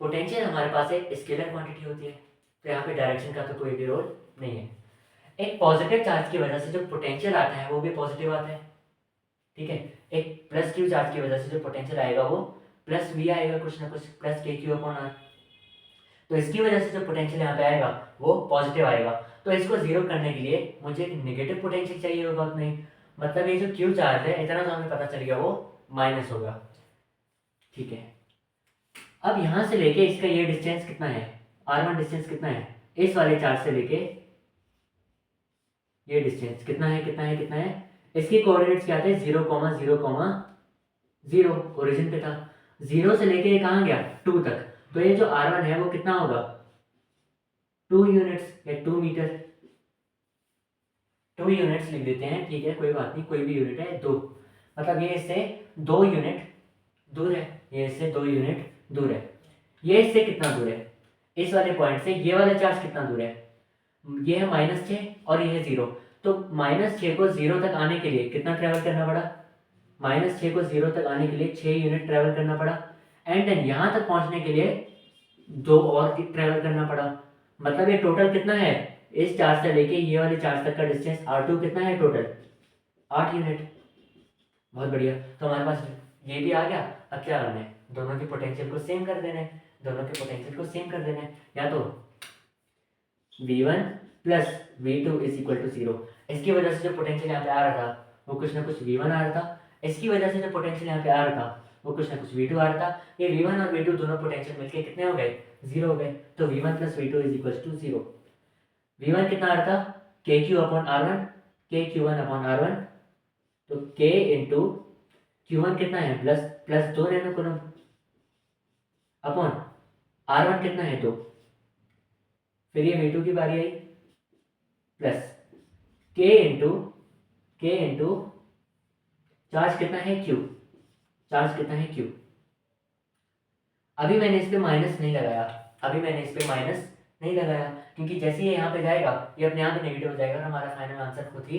पोटेंशियल हमारे पास एक स्केलर क्वांटिटी होती है, तो यहाँ पे डायरेक्शन का तो कोई भी रोल नहीं है। एक पॉजिटिव चार्ज की वजह से जो पोटेंशियल आता है वो भी पॉजिटिव आता है, ठीक है। एक प्लस क्यू चार्ज की वजह से जो पोटेंशियल आएगा वो प्लस वी आएगा, कुछ ना कुछ +kq/r, तो इसकी वजह से जो पोटेंशियल यहाँ पे आएगा वो पॉजिटिव आएगा। तो इसको जीरो करने के लिए मुझे एक नेगेटिव पोटेंशियल चाहिए होगा उतने, मतलब ये जो क्यू चार्ज है इतना तो हमें पता चल गया वो माइनस होगा, ठीक है। अब यहाँ से लेके इसका ये डिस्टेंस कितना है, r1 डिस्टेंस कितना है, इस वाले चार्ज से लेके ये डिस्टेंस कितना है, कितना है, कितना है, इसके कोऑर्डिनेट्स क्या थे, 0,0,0 ओरिजिन पे था, 0 से लेके कहाँ गया 2 तक, तो ये जो r1 है वो कितना होगा 2 यूनिट्स या 2 मीटर, 2 यूनिट्स लिख देते हैं, ठीक है, कोई बात नहीं, कोई भी यूनिट है 2, मतलब ये इससे 2 यूनिट दूर है, ये इससे 2 यूनिट दूर है। ये इससे कितना दूर है, इस वाले पॉइंट से ये वाला चार्ज कितना दूर है, ये है -6 और ये है 0, तो -6 को 0 तक आने के लिए कितना ट्रेवल करना पड़ा, -6 को 0 तक आने के लिए 6 यूनिट ट्रेवल करना पड़ा, एंड देन यहाँ तक पहुँचने के लिए 2 और ट्रेवल करना पड़ा, मतलब ये टोटल कितना है, इस चार्ज से लेके ये वाले चार्ज तक का डिस्टेंस R2 कितना है टोटल 8 यूनिट। बहुत बढ़िया, तो हमारे पास ये भी आ गया। अब क्या करना है, दोनों के पोटेंशियल को सेम कर देना है, दोनों के पोटेंशियल को सेम कर देना है, या तो V1 plus V2 is equal to 0, इसकी वजह से जो पोटेंशियल यहाँ पे आ रहा था वो कुछ ना कुछ V1 आ रहा था, इसकी वजह से जो पोटेंशियल यहाँ पे आ रहा था वो कुछ ना कुछ V2 आ रहा था, ये V1 और V2 दोनों पोटेंशियल मिलके कितने हो गए 0 हो गए, तो V1 plus V2 is equal to 0। V1 कितना आ रहा था KQ upon R1, KQ1 upon R1, तो K इंटू Q1 कितना है plus 2 nano coulomb upon R1 कितना है 2, फिर ये V2 की बारी आई प्लस K इंटू चार्ज कितना है Q, चार्ज कितना है Q। अभी मैंने इस पे माइनस नहीं लगाया, अभी मैंने इस पे माइनस नहीं लगाया, क्योंकि जैसे ये यहाँ पे जाएगा ये अपने आप ही नेगेटिव हो जाएगा और हमारा फाइनल आंसर खुद ही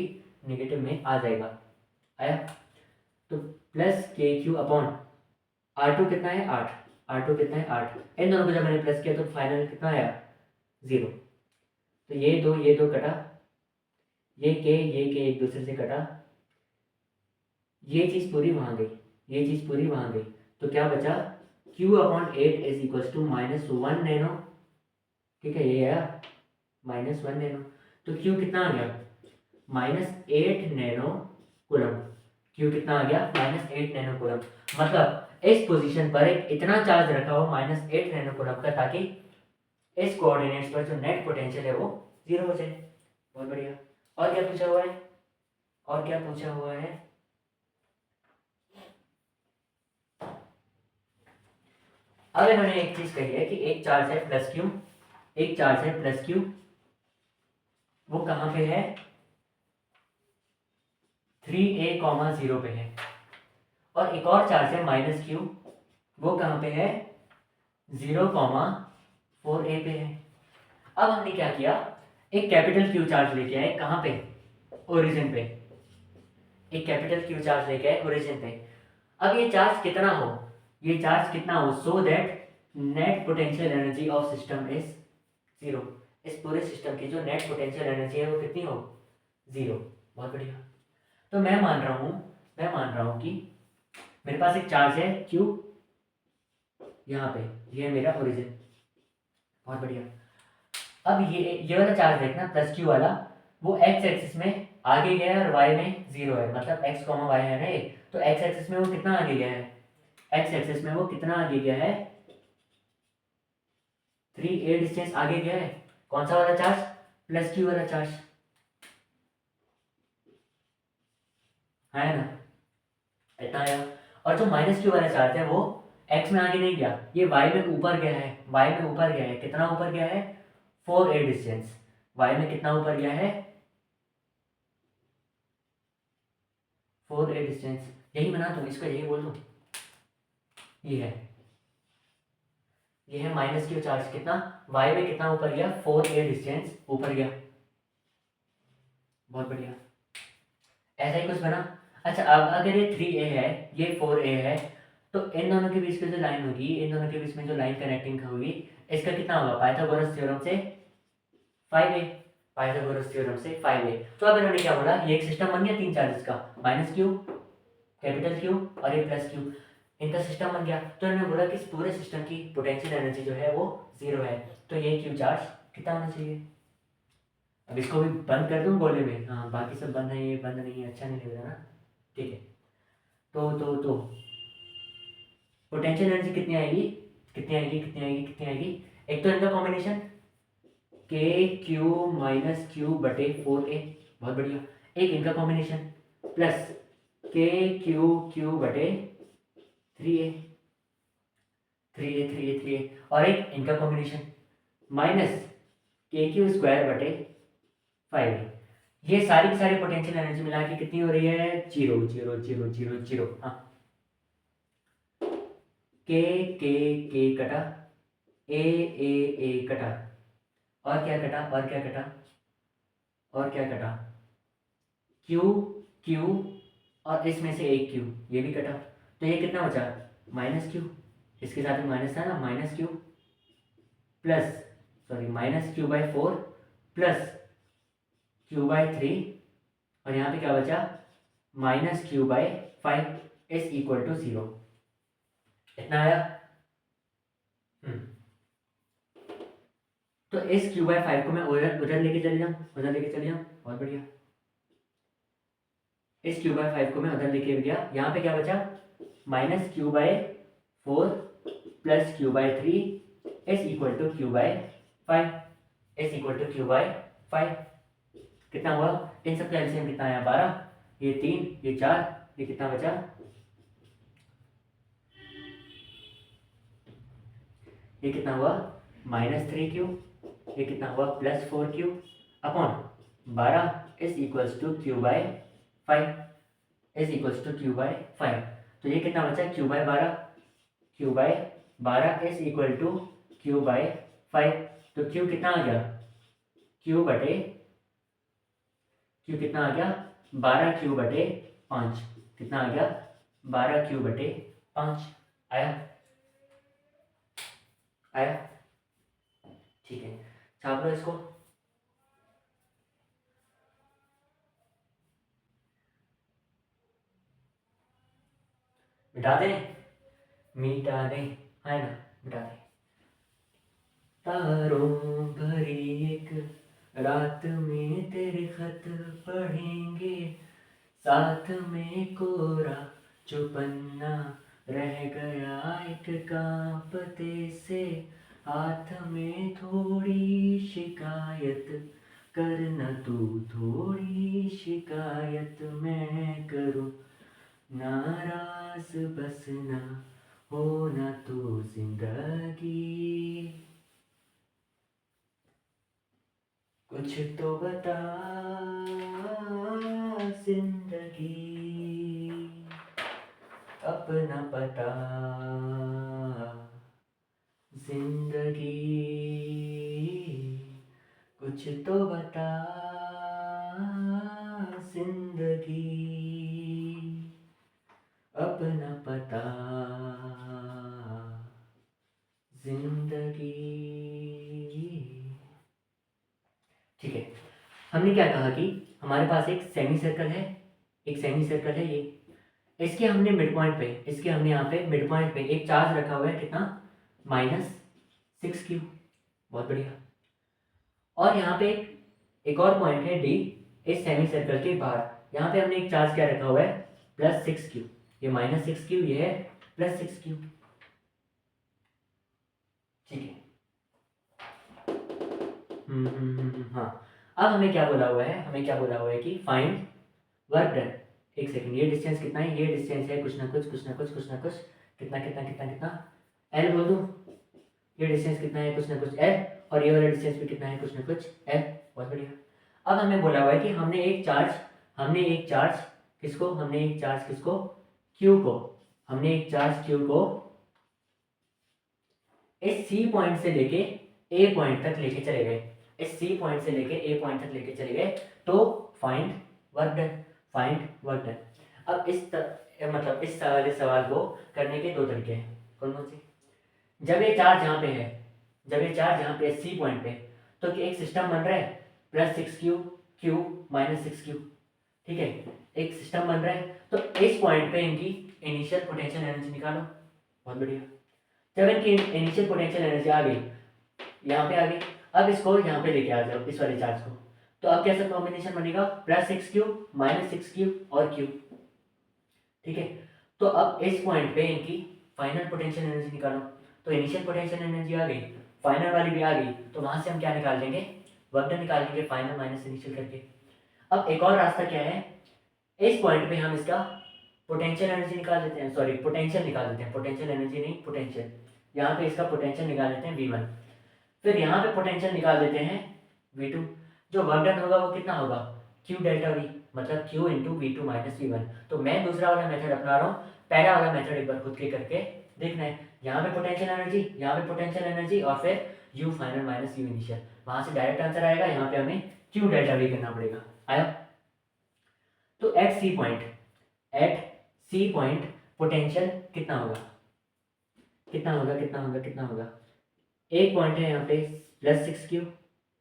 नेगेटिव में आ जाएगा। आया, तो प्लस KQ अपॉन R2 कितना है 8, R2 कितना है 8, इन दोनों को जब मैंने प्लस किया तो फाइनल कितना आया 0, तो ये दो कटा, ये के एक दूसरे से कटा, ये चीज़ पूरी वहाँ गई, ये चीज़ पूरी वहाँ गई, तो क्या बचा Q upon 8 is equal to -1 nano, ठीक है, ये आया -1 नैनो, तो Q कितना आ गया -8 नैनो कूलम, Q कितना आ गया -8 नैनो कूलम, मतलब इस पोजीशन पर एक इतना चार्ज रखा हो -8 नैनो कूलम का, ताकि इस कोऑर्डिनेट्स पर जो नेट पोटेंशियल है वो 0 हो जाए। बहुत बढ़िया, और क्या पूछा हुआ है, और क्या पूछा हुआ है, अब इन्होंने एक चीज कही है कि एक चार्ज है प्लस Q, एक चार्ज है प्लस Q, वो कहाँ पे है 3a,0 पे है, और एक और चार्ज है -Q, वो कहाँ पे है 0,4a पे है। अब हमने क्या किया, एक कैपिटल Q चार्ज लेके आए कहाँ पे ओरिजिन पे, एक कैपिटल Q चार्ज लेके आए ओरिजिन पे। अब ये चार्ज कितना हो, ये चार्ज कितना हो, so that net potential energy of system is 0, इस पूरे सिस्टम की जो नेट पोटेंशियल एनर्जी है वो कितनी हो 0। बहुत बढ़िया, तो मैं मान रहा हूँ कि मेरे पास एक चार्ज है Q यहाँ पे, ये है मेरा ओरिजिन। बहुत बढ़िया, अब ये वाला चार्ज देखना प्लस Q वाला, वो x एक्सिस में आगे गया है और y में 0 है, मतलब x, y है ना ये, तो x एक्सिस में वो कितना आगे गया है, x एक्सिस में वो कितना आगे गया है 3a डिस्टेंस आगे गया है, कौन सा वाला चार्ज प्लस Q वाला चार्ज है ना, इतना आया। और जो -Q वाला चार्ज है वो x में आगे नहीं गया, ये y में ऊपर गया है, y में ऊपर गया है, कितना ऊपर गया है 4a डिस्टेंस, y में कितना ऊपर गया है 4a डिस्टेंस, यही बना दूं इसका, यही बोल दूं, ये है -Q चार्ज, कितना y में कितना ऊपर गया 4a डिस्टेंस ऊपर गया। बहुत बढ़िया, ऐसा ही कुछ बना। अच्छा, अब अगर ये 3a है ये 4a है, तो इन दोनों के बीच में जो लाइन होगी, इन दोनों के बीच में जो लाइन कनेक्टिंग होगी, इसका कितना होगा पाइथागोरस थ्योरम से 5a, पाइथागोरस थ्योरम से 5a। तो अब इन्होंने क्या बोला, ये एक सिस्टम बन गया 3 चार्जेस का, -Q, कैपिटल Q और ये प्लस Q, इनका सिस्टम बन गया। तो इन्होंने बोला कि इस पूरे सिस्टम की पोटेंशियल एनर्जी जो है वो 0 है, तो ये Q चार्ज कितना होना चाहिए अब इसको भी बंद कर दूँ गोले में, हाँ बाकी सब बंद है, ये बंद नहीं है, अच्छा नहीं लग रहा ना, ठीक है। तो पोटेंशियल एनर्जी कितनी आएगी, कितनी आएगी, कितनी आएगी, कितनी आएगी? एक तो इनका कॉम्बिनेशन के क्यू माइनस क्यू बटे 4a, बहुत बढ़िया। एक इनका कॉम्बिनेशन प्लस के क्यू क्यू बटे 3a, 3a, और एक इनका कॉम्बिनेशन माइनस के क्यू स्क्वायर बटे 5a। ये सारी की सारी पोटेंशियल एनर्जी मिला के कितनी हो रही है? 0 0 0 0 0। हाँ, के कटा, ए कटा, और क्या कटा, और क्या कटा, और क्या कटा? क्यू क्यू, और इसमें से एक क्यू, ये भी कटा। तो ये कितना बचा? माइनस क्यू, इसके साथ में माइनस था ना, minus Q plus, sorry minus Q by 4 plus Q by 3, और यहाँ पे क्या बचा? Minus Q by 5 is equal to 0। इतना आया। तो इस क्यू बाई 5 को मैं उधर उधर लेके चले जाऊँ, उधर लेके चले जाऊँ, बहुत बढ़िया। इस क्यू बाई 5 को मैं उधर लेके गया, यहाँ पे क्या बचा? Minus Q by 4 plus Q by 3 is equal to Q by 5, is equal to Q by 5। कितना हुआ? इन सब का एलसीएम कितना आया? 12, ये 3, ये 4, ये कितना बचा? ये कितना हुआ? -3q, ये कितना हुआ? +4q upon 12 is equals to Q by 5, is equals to Q by 5। तो ये कितना बचा? Q by 12, Q by 12 is equal to Q by 5। तो क्यू कितना आ गया? क्यू बटे, क्यू कितना आ गया? 12 क्यू बटे 5। कितना आ गया? 12 क्यू बटे 5 आया, आया, ठीक है। छाप लो इसको। मिटा दें, मिटा दें, है ना, मिटा दें। तारों भरी एक रात में तेरे खत पढ़ेंगे, साथ में कोरा जो पन्ना रह गया एक कांपते से, हाथ में थोड़ी शिकायत करना तू, थोड़ी शिकायत मैं करूं, नाराज बस ना होना तो जिंदगी, कुछ तो बता जिंदगी, अपना पता जिंदगी, कुछ तो बता जिंदगी, अपना पता जिंदगी। ठीक है, हमने क्या कहा कि हमारे पास एक सेमी सर्कल है, एक सेमी सर्कल है ये, इसके हमने मिड पॉइंट पे, इसके हमने यहाँ पे मिड पॉइंट पे एक चार्ज रखा हुआ है, कितना? -6q, बहुत बढ़िया। और यहाँ पे एक और पॉइंट है डी, इस सेमी सर्कल के बाहर, यहाँ पे हमने एक चार्ज क्या रखा हुआ है? +6q, ये -6q, ये है +6q, ठीक है। हाँ, अब हमें क्या बोला हुआ है? हमें क्या बोला हुआ है कि फाइंड वर्क डन। एक सेकंड, ये डिस्टेंस कितना है? ये डिस्टेंस है कुछ ना कुछ, कुछ ना कुछ, कुछ ना कुछ, कितना कितना कितना कितना, एल बोल दूँ? ये डिस्टेंस कितना है? कुछ ना कुछ एल, और ये वाला डिस्टेंस भी कितना है? कुछ ना कुछ एल, बहुत बढ़िया। अब हमें बोला हुआ है कि हमने एक चार्ज किसको, हमने एक चार्ज किसको? क्यू को, हमने एक चार्ज क्यू को इस सी पॉइंट से लेके ए पॉइंट तक लेके चले गए, इस सी पॉइंट से लेके ए पॉइंट तक लेके चले गए, तो find work done, find work done. अब मतलब इस सवाल को करने के दो तरीके हैं, कौन कौन से? जब ये चार्ज यहाँ पे है, जब ये चार्ज यहाँ पे सी पॉइंट पे, तो एक सिस्टम बन रहा है +6q, q -6q, ठीक है, एक सिस्टम बन रहा है। तो इस पॉइंट पे इनकी इनिशियल पोटेंशियल एनर्जी निकालो, बहुत बढ़िया। जब इनकी इनिशियल पोटेंशियल एनर्जी आ गई, यहाँ पे आ गई, अब इसको यहाँ पे लेके आ जाओ, इस वाले चार्ज को, तो अब कैसा कॉम्बिनेशन बनेगा, +6q -6q और q, ठीक है। तो अब इस पॉइंट पे इनकी फाइनल पोटेंशियल एनर्जी निकालो। तो इनिशियल पोटेंशियल एनर्जी आ गई, फाइनल वाली भी आ गई, तो वहां से हम क्या निकाल लेंगे, वर्क डन निकाल लेंगे फाइनल माइनस इनिशियल करके। अब एक और रास्ता क्या है, इस पॉइंट पे हम इसका पोटेंशियल एनर्जी निकाल लेते हैं, सॉरी पोटेंशियल निकाल लेते हैं, पोटेंशियल एनर्जी नहीं पोटेंशियल, यहाँ पे इसका पोटेंशियल निकाल लेते हैं V1, फिर यहाँ पे पोटेंशियल निकाल देते हैं V2। जो वर्क डन होगा वो कितना होगा, Q डेल्टा V, मतलब Q into V2 minus V1। तो मैं दूसरा वाला मेथड अपना रहा हूँ, पहला वाला मेथड एक बार खुद के करके देखना है। यहाँ पे पोटेंशियल एनर्जी, यहाँ पे पोटेंशियल एनर्जी और फिर U final minus U initial, वहां से डायरेक्ट आंसर आएगा। यहाँ पे हमें Q डेल्टा V करना पड़ेगा। आया। तो एट सी पॉइंट पोटेंशियल कितना होगा, कितना होगा, कितना होगा, कितना होगा, एक पॉइंट है यहाँ पे +6q,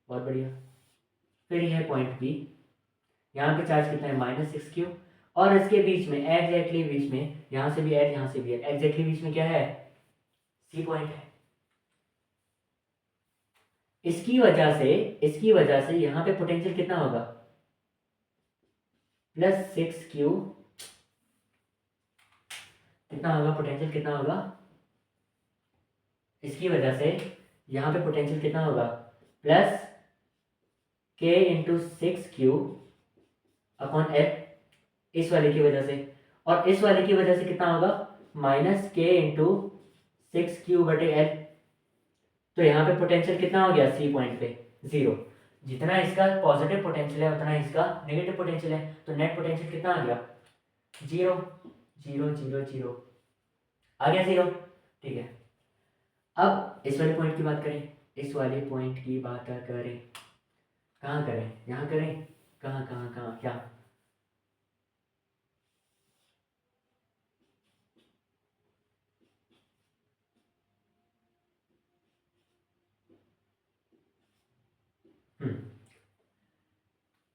बहुत बढ़िया। फिर यह पॉइंट बी, यहाँ पे चार्ज कितना है -6q, और इसके बीच में एग्जैक्टली बीच में, यहाँ से भी एड यहाँ से भी एड, एग्जैक्टली बीच में क्या है, सी पॉइंट है। इसकी वजह से यहाँ पे पोटेंशियल कितना होगा, +6q, कितना होगा पोटेंशियल, कितना होगा, इसकी वजह से यहाँ पे पोटेंशियल कितना होगा, +k into 6q upon f, इस वाले की वजह से, और इस वाले की वजह से कितना होगा, -k इंटू 6q बटे l। तो यहाँ पे पोटेंशियल कितना हो गया, सी पॉइंट पे 0। जितना इसका पॉजिटिव पोटेंशियल है उतना इसका नेगेटिव पोटेंशियल है, तो नेट पोटेंशियल कितना आ गया, 0 0 0 0 आ गया 0, ठीक है। अब इस वाले पॉइंट की बात करें, इस वाले पॉइंट की बात करें, कहाँ करें, यहाँ करें, कहाँ कहाँ कहाँ क्या,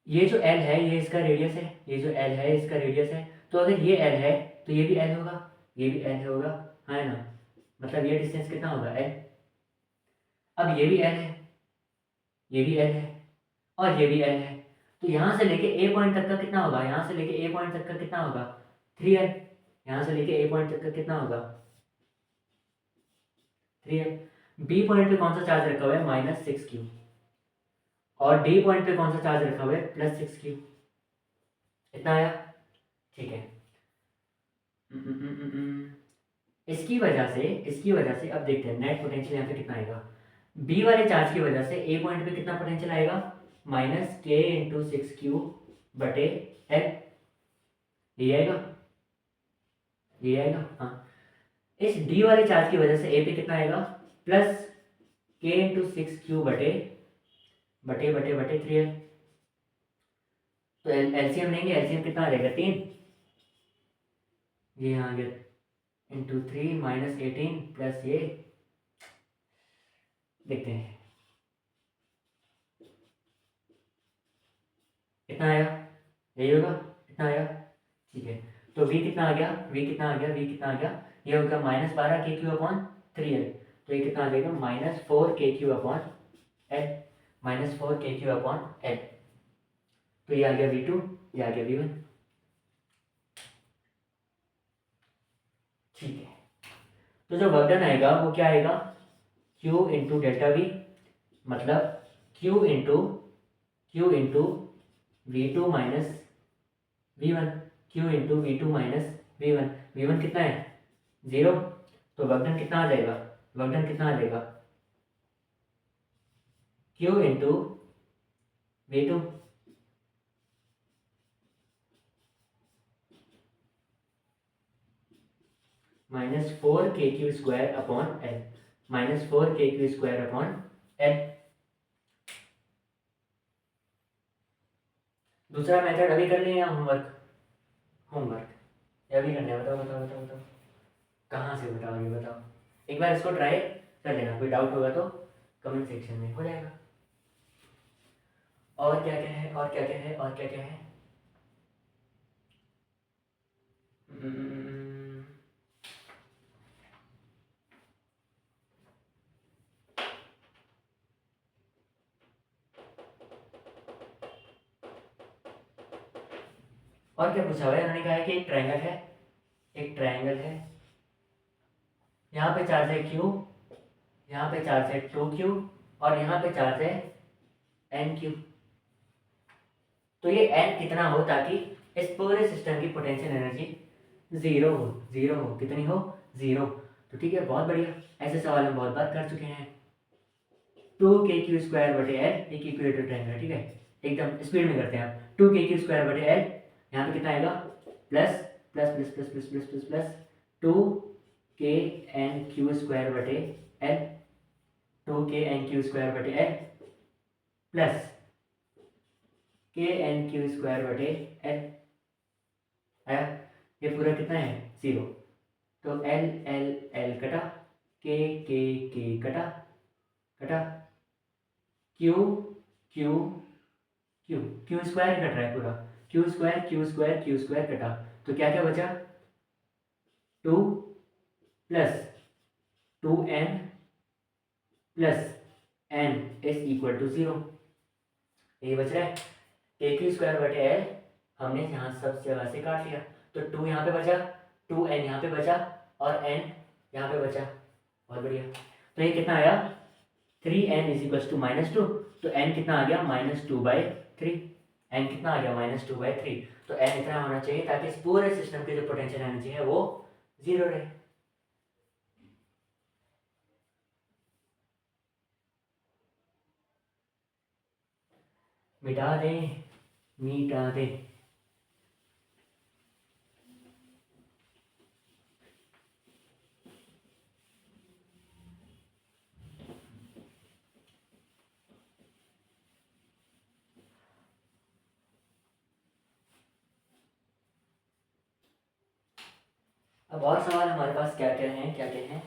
ये जो L है ये इसका रेडियस है, ये जो L है इसका रेडियस है, तो अगर ये L है तो ये भी L होगा, ये भी L होगा, है ना, मतलब ये डिस्टेंस कितना होगा, L। अब ये भी L है, ये भी L है, और ये भी L है, तो यहाँ से लेके A पॉइंट तक का कितना होगा, यहाँ से लेके A पॉइंट तक का कितना होगा, 3L। यहाँ से लेके A पॉइंट तक का कितना होगा, 3L। B पॉइंट पे कौन सा चार्ज रखा हुआ है, -6q, और D पॉइंट पे कौन सा चार्ज रखा हुआ है, +6q। इतना आया, ठीक है। इसकी वजह से अब देखते हैं नेट पोटेंशियल यहाँ पे कितना आएगा। बी वाले चार्ज की वजह से ए पॉइंट पे कितना पोटेंशियल आएगा, -k इंटू 6q बटे l, ये आएगा, ये आएगा, हाँ। इस डी वाले चार्ज की वजह से ए पे कितना आएगा, +k इंटू 6q बटे बटे बटे बटे 3l। तो एलसीएम लेंगे, एलसीएम कितना आ जाएगा, 3, ये यहाँ आ गया इंटू 3 -18 प्लस ये, देखते हैं कितना आया, यही होगा, कितना आया, ठीक है। तो v कितना आ गया, v कितना आ गया, v कितना आ गया, ये होगा -12kq अपॉन 3l, तो ये कितना आ जाएगा, -4kq upon l, -4kq upon l। तो ये आ गया v2, ये आ गया v1, ठीक है। तो जो वर्क डन आएगा वो क्या आएगा, q इंटू डेल्टा वी, मतलब q into v2 minus v1, q into v2 minus v1, v1 कितना है, 0, तो वर्क डन कितना आ जाएगा, वर्क डन कितना आ जाएगा, q into v2 -4kq square upon l, -4kq square upon l। दूसरा मेथड अभी कर लें या होमवर्क, होमवर्क या अभी करना है, बताओ बताओ बताओ बताओ, कहाँ से बताओ, ये बताओ, एक बार इसको ट्राई कर लेना, कोई डाउट होगा तो कमेंट सेक्शन में हो जाएगा। और क्या क्या है, और क्या क्या है, और क्या क्या है, और क्या पूछा हुआ है, उन्होंने कहा है कि एक ट्रायंगल है, एक ट्रायंगल है, यहाँ पे चार्ज है Q, यहाँ पे चार्ज है 2Q और यहाँ पे चार्ज है NQ। तो ये N कितना हो ताकि इस पूरे सिस्टम की पोटेंशियल एनर्जी जीरो हो, जीरो हो, कितनी हो, जीरो। तो ठीक है, बहुत बढ़िया, ऐसे सवाल हम बहुत बार कर चुके हैं। 2kq²/L एक इक्विलेटरल ट्रायंगल है, ठीक है, एकदम स्पीड में करते हैं आप। 2kq²/L, यहाँ पे कितना आएगा, plus plus plus plus plus plus plus plus 2knq²/L, 2knq²/L plus knq²/L आया। ये पूरा कितना है, जीरो। तो L L L कटा, K कटा, कटा Q Q Q, Q square cut रहा है पूरा, Q² कटा, तो क्या क्या बचा, 2 plus 2n plus n is equal to 0। ये बच रहा है kq²/L, हमने यहाँ सब जगह से काट लिया, तो 2 यहाँ पे बचा, 2n यहाँ पे बचा और n यहाँ पे बचा, बहुत बढ़िया। तो ये कितना आया, 3n इज इक्वल टू -2, तो n कितना आ गया, -2/3, n कितना आ गया, -2/3। तो n इतना होना चाहिए ताकि इस पूरे सिस्टम की जो पोटेंशियल एनर्जी है वो जीरो रहे। मिटा दें, मिटा दें। अब और सवाल हमारे पास क्या क्या हैं, क्या क्या हैं।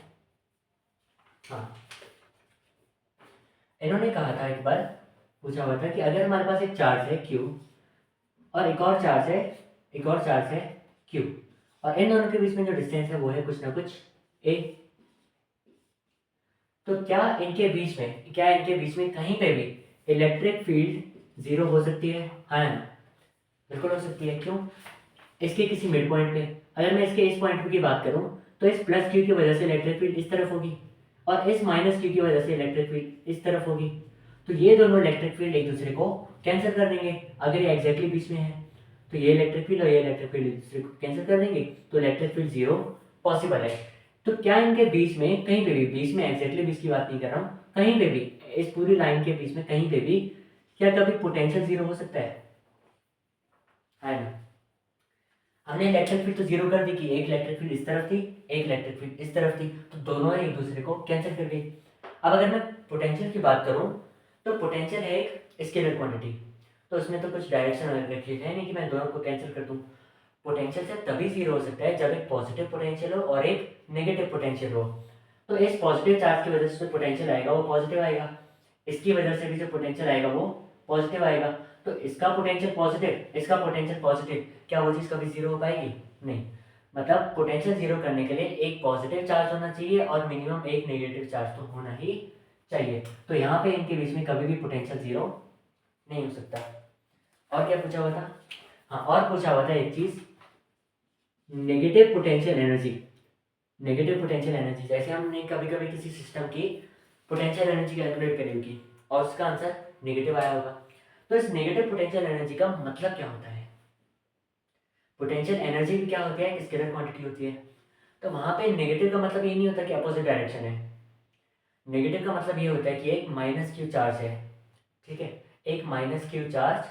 हाँ, इन्होंने कहा था, एक बार पूछा हुआ था कि अगर हमारे पास एक चार्ज है Q और एक और चार्ज है, एक और चार्ज है Q, और इन दोनों के बीच में जो डिस्टेंस है वो है कुछ ना कुछ a, तो क्या इनके बीच में, क्या इनके बीच में कहीं पे भी इलेक्ट्रिक फील्ड जीरो हो सकती है, हाँ ना, बिल्कुल हो सकती है। क्यों, इसके किसी मिड पॉइंट पे, अगर मैं इसके इस पॉइंट की बात करूं तो इस प्लस Q की वजह से इलेक्ट्रिक फील्ड इस तरफ होगी और इस माइनस Q की वजह से इलेक्ट्रिक फील्ड इस तरफ होगी। तो ये दोनों इलेक्ट्रिक फील्ड एक दूसरे को कैंसिल कर देंगे अगर ये एग्जैक्टली बीच में है। तो ये इलेक्ट्रिक फील्ड और ये इलेक्ट्रिक फील्ड एक दूसरे को कैंसिल कर देंगे, तो इलेक्ट्रिक फील्ड जीरो पॉसिबल है। तो क्या इनके बीच में कहीं पे भी, बीच में एग्जैक्टली बीच की बात नहीं कर रहा हूँ, कहीं पे भी इस पूरी लाइन के बीच में कहीं पे भी क्या कभी पोटेंशियल जीरो हो सकता है ना। हमने इलेक्ट्रिक फील्ड तो जीरो कर दी कि एक इलेक्ट्रिक फील्ड इस तरफ थी, एक इलेक्ट्रिक फील्ड इस तरफ थी, तो दोनों एक दूसरे को कैंसिल कर गई। अब अगर मैं पोटेंशियल की बात करूं तो पोटेंशियल है एक स्केलर क्वांटिटी, तो उसमें तो कुछ डायरेक्शन रखी है नहीं कि मैं दोनों को कैंसिल कर दूं। पोटेंशियल से तभी जीरो हो सकता है जब एक पॉजिटिव पोटेंशियल हो और एक नेगेटिव पोटेंशियल हो। तो इस पॉजिटिव चार्ज की वजह से जो पोटेंशियल आएगा वो पॉजिटिव आएगा, इसकी वजह से भी जो पोटेंशियल आएगा वो पॉजिटिव आएगा। तो इसका पोटेंशियल पॉजिटिव, इसका पोटेंशियल पॉजिटिव, क्या वो चीज़ कभी जीरो हो पाएगी, नहीं। मतलब पोटेंशियल जीरो करने के लिए एक पॉजिटिव चार्ज होना चाहिए और मिनिमम एक नेगेटिव चार्ज तो होना ही चाहिए। तो यहाँ पे इनके बीच में कभी भी पोटेंशियल जीरो नहीं हो सकता। और क्या पूछा हुआ था, हाँ और पूछा हुआ था एक चीज़, negative potential energy. Negative potential energy, जैसे हमने कभी कभी किसी सिस्टम की पोटेंशियल एनर्जी कैलकुलेट करी होगी और उसका आंसर नेगेटिव आया होगा, तो इस नेगेटिव पोटेंशियल एनर्जी का मतलब क्या होता है। पोटेंशियल एनर्जी भी क्या होती है, एक स्केलर क्वांटिटी होती है, तो वहां पे नेगेटिव का मतलब ये नहीं होता कि अपोजिट डायरेक्शन है। नेगेटिव का मतलब ये होता है कि एक -Q चार्ज है, ठीक है, एक -Q चार्ज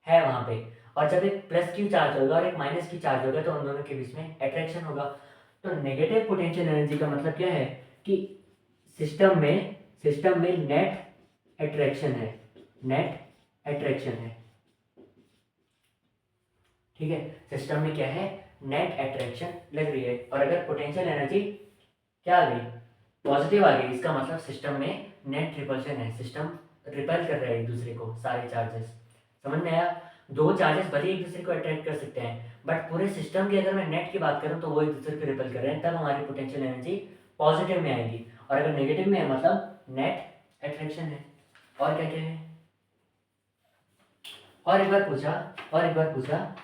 है वहां पे, और जब एक +Q चार्ज होगा और एक -Q चार्ज होगा तो उन दोनों के बीच में अट्रैक्शन होगा। तो नेगेटिव पोटेंशियल एनर्जी का मतलब क्या है कि सिस्टम में नेट अट्रैक्शन है, नेट अट्रैक्शन है, ठीक है, सिस्टम में क्या है, नेट अट्रैक्शन लग रही है। और अगर पोटेंशियल एनर्जी क्या आ गई, पॉजिटिव आ गई, इसका मतलब सिस्टम में नेट रिपल्शन है, सिस्टम रिपेल कर रहा है एक दूसरे को, सारे चार्जेस। समझ में आया, दो चार्जेस भले एक दूसरे को अट्रैक्ट कर सकते हैं बट पूरे सिस्टम की अगर मैं नेट की बात करूं तो वो एक दूसरे को रिपेल कर रहे हैं, तब हमारी पोटेंशियल एनर्जी पॉजिटिव में आएगी। और अगर नेगेटिव में है मतलब नेट अट्रैक्शन है। और क्या क्या है, और एक बार पूछा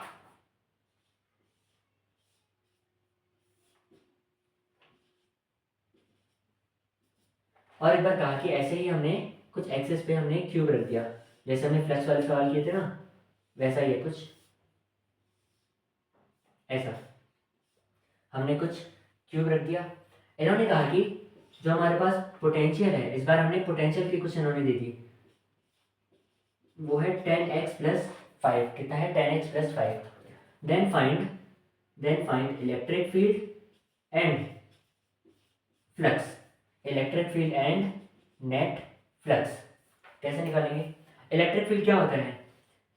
और एक बार कहा कि ऐसे ही हमने कुछ एक्सेस पे हमने क्यूब रख दिया, जैसे हमने फ्लक्स वाले सवाल किए थे ना, वैसा ही है कुछ ऐसा, हमने कुछ क्यूब रख दिया। इन्होंने कहा कि जो हमारे पास पोटेंशियल है, इस बार हमने पोटेंशियल की कुछ इन्होंने दे दी, वो है 10x प्लस 5, कितना है 10x plus 5। Then find electric field and flux, electric field and net flux. कैसे निकालेंगे? इलेक्ट्रिक फील्ड क्या होता है?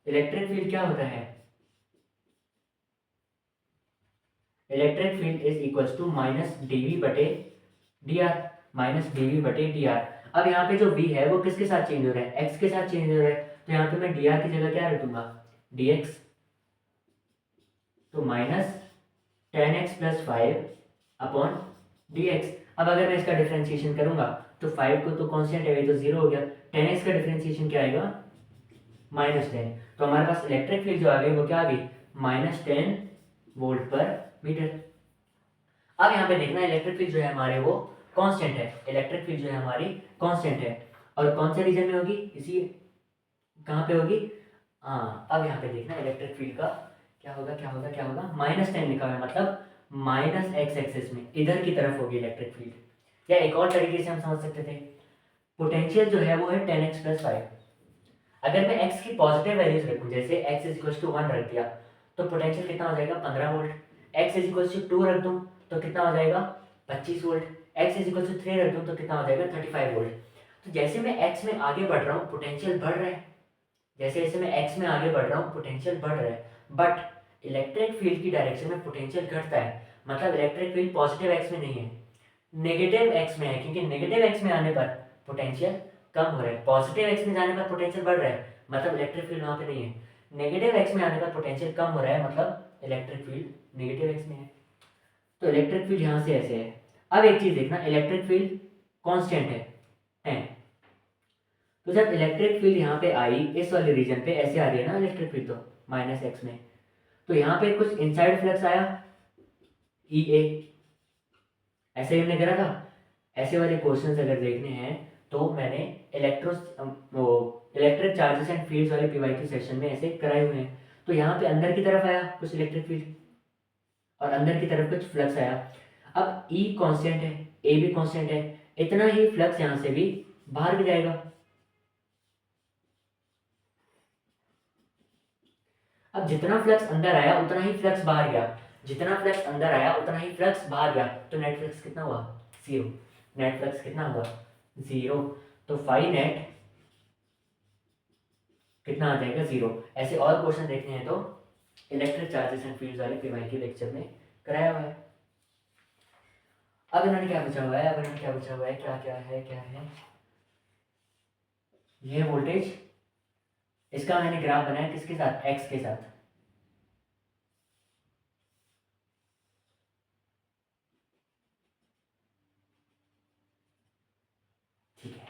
इलेक्ट्रिक फील्ड क्या होता है? Electric field is equals to minus DV बटे डी आर, माइनस डीवी बटे डी आर। अब यहाँ पे जो v है वो किसके साथ चेंज हो रहा है? x के साथ चेंज हो रहा है, तो यहाँ पे मैं डी आर की जगह क्या रखूंगा? dx, तो minus 10x plus 5 upon dx। अब अगर मैं इसका डिफरेंशिएशन करूंगा तो 5 को तो कांस्टेंट है, तो 0 हो गया। 10x का डिफरेंशिएशन क्या आएगा? -10। तो हमारे पास इलेक्ट्रिक फील्ड जो आ गई वो क्या आ गई? -10 वोल्ट पर मीटर। अब यहाँ पे देखना, इलेक्ट्रिक फील्ड जो है हमारे वो कांस्टेंट है, इलेक्ट्रिक फील्ड जो है हमारी कांस्टेंट है, और कौन से रीजन में होगी? इसी, कहाँ पे होगी? हाँ, अब यहाँ पे देखना इलेक्ट्रिक फील्ड का क्या होगा, क्या होगा, क्या होगा? -10 लिखा हुआ है, मतलब माइनस एक्स एक्सिस में इधर की तरफ होगी इलेक्ट्रिक फील्ड। या एक और तरीके से हम समझ सकते थे, पोटेंशियल जो है वो है 10x प्लस 5। अगर मैं x की पॉजिटिव वैल्यूज रखूँ, जैसे x इज इक्वल टू 1 रख दिया, तो पोटेंशियल कितना हो जाएगा? 15 volt. x is equal to 2 रख दूँ तो कितना हो जाएगा? 25 volt. x is equal to 3 रख दूँ तो कितना हो जाएगा? 35 वोल्ट। तो जैसे मैं x में आगे बढ़ रहा हूँ पोटेंशियल बढ़ रहा है, जैसे जैसे मैं x में आगे बढ़ रहा हूँ पोटेंशियल बढ़ रहा है, बट इलेक्ट्रिक फील्ड की डायरेक्शन में पोटेंशियल घटता है, मतलब इलेक्ट्रिक फील्ड पॉजिटिव x में नहीं है, नेगेटिव x में है, क्योंकि नेगेटिव x में आने पर पोटेंशियल कम हो रहा है, पॉजिटिव x में जाने पर पोटेंशियल बढ़ रहा है, मतलब इलेक्ट्रिक फील्ड वहाँ पे नहीं है। नेगेटिव x में आने पर पोटेंशियल कम हो रहा है, मतलब इलेक्ट्रिक फील्ड नेगेटिव x में है। तो इलेक्ट्रिक फील्ड यहाँ से ऐसे है। अब एक चीज देखना, इलेक्ट्रिक फील्ड कांस्टेंट है 10, तो जब इलेक्ट्रिक फील्ड यहाँ पे आई इस वाले रीजन पे, ऐसे आ रही है ना इलेक्ट्रिक फील्ड, तो -x में, तो यहाँ पे कुछ इनसाइड फ्लक्स आया EA, ऐसे ही हमने करा था। ऐसे वाले क्वेश्चंस अगर देखने हैं तो मैंने इलेक्ट्रिक चार्जेस एंड फील्ड्स वाले PYQ सेशन में ऐसे कराए हुए हैं। तो यहाँ पे अंदर की तरफ आया कुछ इलेक्ट्रिक फील्ड और अंदर की तरफ कुछ फ्लक्स आया। अब E कांस्टेंट है, A भी कांस्टेंट है, इतना ही फ्लक्स यहाँ से भी बाहर भी जाएगा। अब जितना फ्लक्स अंदर आया उतना ही फ्लक्स बाहर गया, जितना फ्लक्स अंदर आया उतना ही फ्लक्स बाहर गया, तो नेट फ्लक्स कितना हुआ? 0। नेट फ्लक्स कितना हुआ? 0। तो फाई नेट कितना आ जाएगा? 0। ऐसे और क्वेश्चन देखने हैं तो इलेक्ट्रिक चार्जेस एंड फील्ड्स वाले PYQ लेक्चर में कराया हुआ है। अब इन्होंने क्या पूछा हुआ है? अब इन्होंने क्या पूछा हुआ है? क्या क्या है, क्या है? ये वोल्टेज, इसका मैंने ग्राफ बनाया किसके साथ? x के साथ। ठीक है,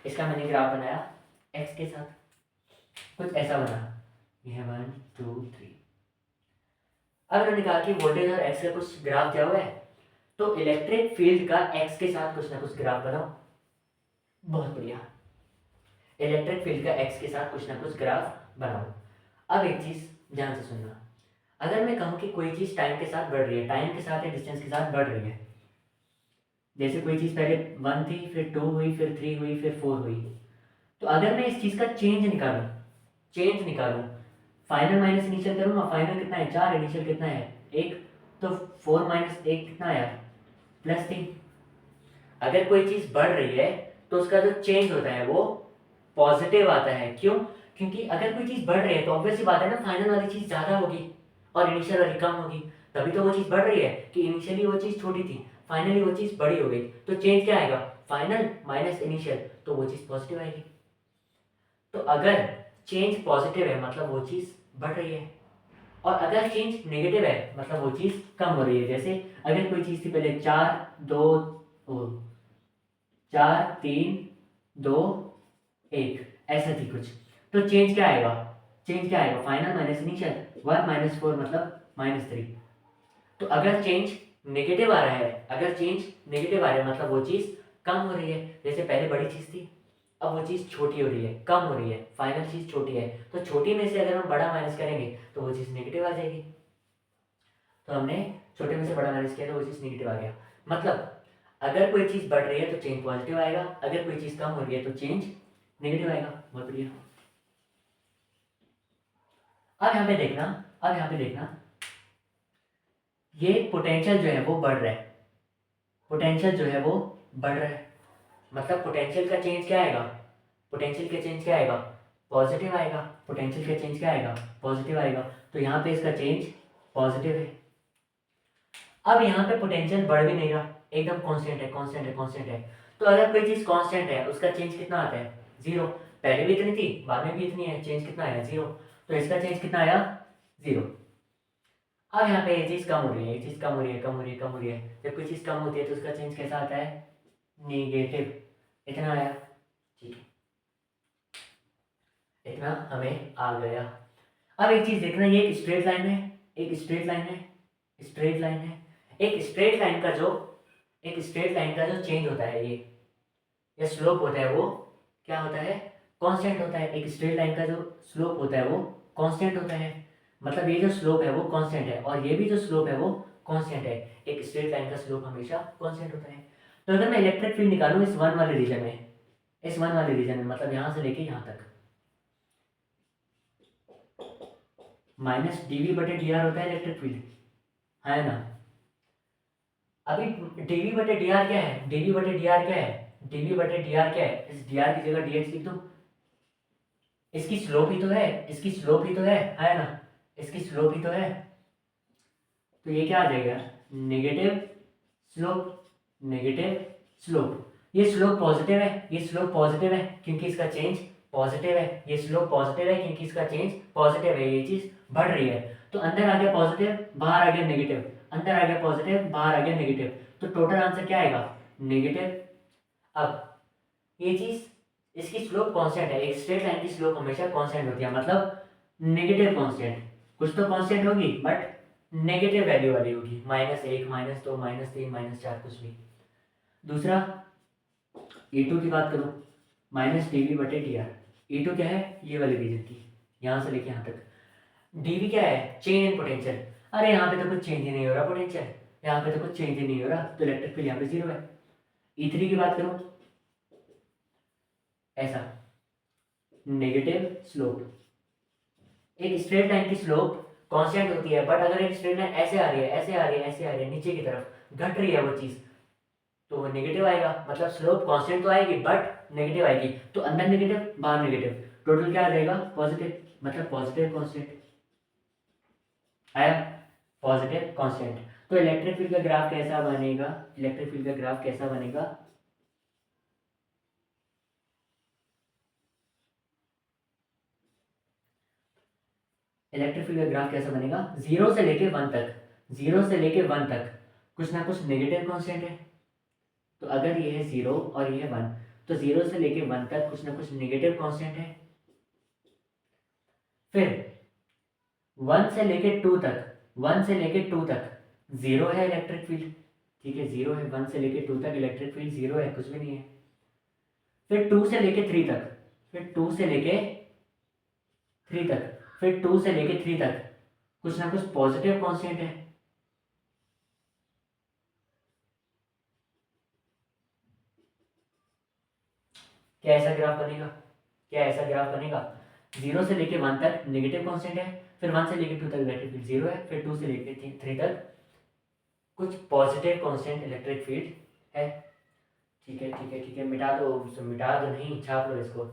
इसका मैंने ग्राफ बनाया x के साथ, कुछ ऐसा बना, ये 1 2 3। अब इन्होंने कहा कि वोल्टेज और x का कुछ ग्राफ दिया हुआ है, तो इलेक्ट्रिक फील्ड का x के साथ कुछ ना कुछ ग्राफ बनाओ। बहुत बढ़िया, इलेक्ट्रिक फील्ड का x के साथ कुछ ना कुछ ग्राफ बनाओ। अब एक चीज ध्यान से सुनना, अगर मैं कहूँ कि कोई चीज टाइम के साथ बढ़ रही है, टाइम के साथ या डिस्टेंस के साथ बढ़ रही है, जैसे कोई चीज पहले 1 थी, फिर 2 हुई, फिर 3 हुई, फिर 4 हुई, तो अगर मैं इस चीज का चेंज निकालूं, फाइनल माइनस इनिशियल करूंगा, फाइनल कितना है? 4, इनिशियल कितना है? 1, तो 4 माइनस 1 कितना आया? +3। अगर कोई चीज बढ़ रही है तो उसका जो चेंज होता है वो पॉजिटिव आता है। क्यों? क्योंकि अगर कोई चीज बढ़ रही है तो ऑब्वियस सी बात है ना, फाइनल वाली चीज ज्यादा होगी और इनिशियल वाली कम होगी, तभी तो वो चीज बढ़ रही है कि इनिशियली वो चीज छोटी थी, फाइनली वो चीज बड़ी हो गई, तो चेंज क्या आएगा? फाइनल माइनस इनिशियल, तो वो चीज पॉजिटिव आएगी। तो अगर चेंज पॉजिटिव है मतलब वो चीज बढ़ रही है, और अगर चेंज नेगेटिव है मतलब वो चीज कम हो रही है। जैसे अगर कोई चीज थी पहले 4 2 4 3 2 1, ऐसा थी कुछ, तो चेंज क्या आएगा? फाइनल माइनस इनिशियल, 1 - 4 मतलब -3। तो अगर चेंज नेगेटिव आ रहा है, मतलब वो चीज कम हो रही है, जैसे पहले बड़ी चीज़ थी अब वो चीज़ छोटी हो रही है, कम हो रही है, फाइनल चीज़ छोटी है, तो छोटी में से अगर हम बड़ा माइनस करेंगे तो वो चीज़ नेगेटिव आ जाएगी। तो हमने छोटे में से बड़ा माइनस किया तो वो चीज़ नेगेटिव आ गया। मतलब अगर कोई चीज़ बढ़ रही है तो चेंज पॉजिटिव आएगा, अगर कोई चीज़ कम हो रही है तो चेंज नेगेटिव आएगा। बहुत बढ़िया। अब यहाँ पे देखना, अब यहाँ पे देखना, ये पोटेंशियल जो है वो बढ़ रहा है, पोटेंशियल जो है वो बढ़ रहा है, मतलब पोटेंशियल का चेंज क्या आएगा, पोटेंशियल का चेंज क्या आएगा, पॉजिटिव आएगा, पोटेंशियल का चेंज क्या आएगा, पॉजिटिव आएगा। तो यहाँ पे इसका चेंज पॉजिटिव है। अब यहाँ पे पोटेंशियल बढ़ भी नहीं रहा, एकदम कांस्टेंट है, कांस्टेंट है, कांस्टेंट है। तो अगर कोई चीज़ कांस्टेंट है उसका चेंज कितना आता है, जीरो। पहले भी इतनी थी, बाद में भी इतनी है, चेंज कितना आया, जीरो। तो इसका चेंज कितना आया, जीरो। अब यहाँ पे ये चीज़ कम हो रही है, ये चीज़ कम हो रही है, कम हो रही है, कम हो रही है। जब कोई चीज़ कम होती है तो उसका चेंज कैसा आता है, नेगेटिव। इतना आया, ठीक है, इतना हमें आ गया। अब एक चीज़ देखना, ये एक स्ट्रेट लाइन है, एक स्ट्रेट लाइन है, स्ट्रेट लाइन है। एक स्ट्रेट लाइन का जो, एक स्ट्रेट लाइन का जो चेंज होता है ये स्लोप होता है वो क्या होता है, कांस्टेंट होता है। एक स्ट्रेट लाइन का जो स्लोप होता है वो कांस्टेंट होता है, मतलब ये जो स्लोप है वो कांस्टेंट है और ये भी जो स्लोप है वो कांस्टेंट है। एक स्ट्रेट लाइन का स्लोप हमेशा कांस्टेंट होता है। तो अगर मैं इलेक्ट्रिक फील्ड निकालूं इस वन वाले रीजन में, इस वन वाले रीजन में, मतलब यहाँ से लेके यहाँ तक, माइनस डीवी बटे डी आर होता है इलेक्ट्रिक फील्ड, है ना। अभी डीवी बटे डी आर क्या है, डीवी बटे डी आर क्या है, डीवी बटे डी आर क्या है, इस डी आर की जगह डी एक्स लिख दो। इसकी स्लोप ही तो है, इसकी स्लोप ही तो है ना, इसकी स्लोप ही तो है। तो ये क्या आ जाएगा, नेगेटिव स्लोप, नेगेटिव स्लोप। ये स्लोप पॉजिटिव है, ये स्लोप पॉजिटिव है क्योंकि इसका चेंज पॉजिटिव है, ये स्लोप पॉजिटिव है क्योंकि इसका चेंज पॉजिटिव है, ये चीज बढ़ रही है। तो अंदर आ गया पॉजिटिव, बाहर आ गया नेगेटिव, अंदर आ गया पॉजिटिव, बाहर आ गया नेगेटिव, तो टोटल आंसर क्या आएगा, नेगेटिव। अब ये चीज, इसकी स्लोप कांस्टेंट है, एक स्ट्रेट लाइन की स्लोप हमेशा कांस्टेंट होती है, मतलब नेगेटिव कांस्टेंट। कुछ तो कांस्टेंट होगी बट नेगेटिव वैल्यू वाली होगी, -1, -2, -3, -4, कुछ भी। दूसरा E2 की बात करो, माइनस डी वी बटे डी आर। E2 क्या है, ये वाली रीजन की, यहाँ से लेके यहाँ तक। dv क्या है, चेंज इन पोटेंशियल। अरे यहाँ पे तो कुछ चेंज ही नहीं हो रहा पोटेंशियल, यहाँ पे तो कुछ चेंज ही नहीं हो रहा, तो इलेक्ट्रिक फील्ड यहाँ पे जीरो है। E3 की बात करो, ऐसा नेगेटिव स्लोप। एक स्ट्रेट लाइन की स्लोप कांस्टेंट होती है, बट अगर एक स्ट्रेट लाइन ऐसे आ रही है, ऐसे आ रही है, ऐसे आ रही है, नीचे की तरफ घट रही है वो चीज, तो वो नेगेटिव आएगा। मतलब स्लोप कांस्टेंट तो आएगी बट नेगेटिव आएगी, तो अंदर नेगेटिव बाहर नेगेटिव, टोटल क्या आ जाएगा, पॉजिटिव, मतलब पॉजिटिव कांस्टेंट आया, पॉजिटिव कांस्टेंट। तो इलेक्ट्रिक फील्ड का ग्राफ कैसा बनेगा, इलेक्ट्रिक फील्ड का ग्राफ कैसा बनेगा, इलेक्ट्रिक फील्ड का ग्राफ कैसा बनेगा, 0 से लेके 1 तक, 0 से लेके 1 तक कुछ ना कुछ नेगेटिव कांस्टेंट है। तो अगर ये है 0 और ये है 1, तो 0 से लेके 1 तक कुछ ना कुछ नेगेटिव कांस्टेंट है। फिर 1 से लेके 2 तक, 1 से लेके 2 तक 0 है इलेक्ट्रिक फील्ड, ठीक है, 0 है, 1 से लेके 2 तक इलेक्ट्रिक फील्ड 0 है, कुछ भी नहीं है। फिर 2 से लेके 3 तक, फिर 2 से लेके 3 तक, फिर 2 से लेके 3 तक कुछ ना कुछ पॉजिटिव कांस्टेंट है। क्या ऐसा ग्राफ बनेगा, क्या ऐसा ग्राफ बनेगा, 0 से लेके 1 तक नेगेटिव कांस्टेंट है, फिर 1 से लेके 2 तक इलेक्ट्रिक फील्ड 0 है, फिर 2 से लेके 3 तक कुछ पॉजिटिव कांस्टेंट इलेक्ट्रिक फील्ड है। ठीक है, ठीक है, ठीक है, मिटा दो, मिटा दो नहीं, छाप लो इसको,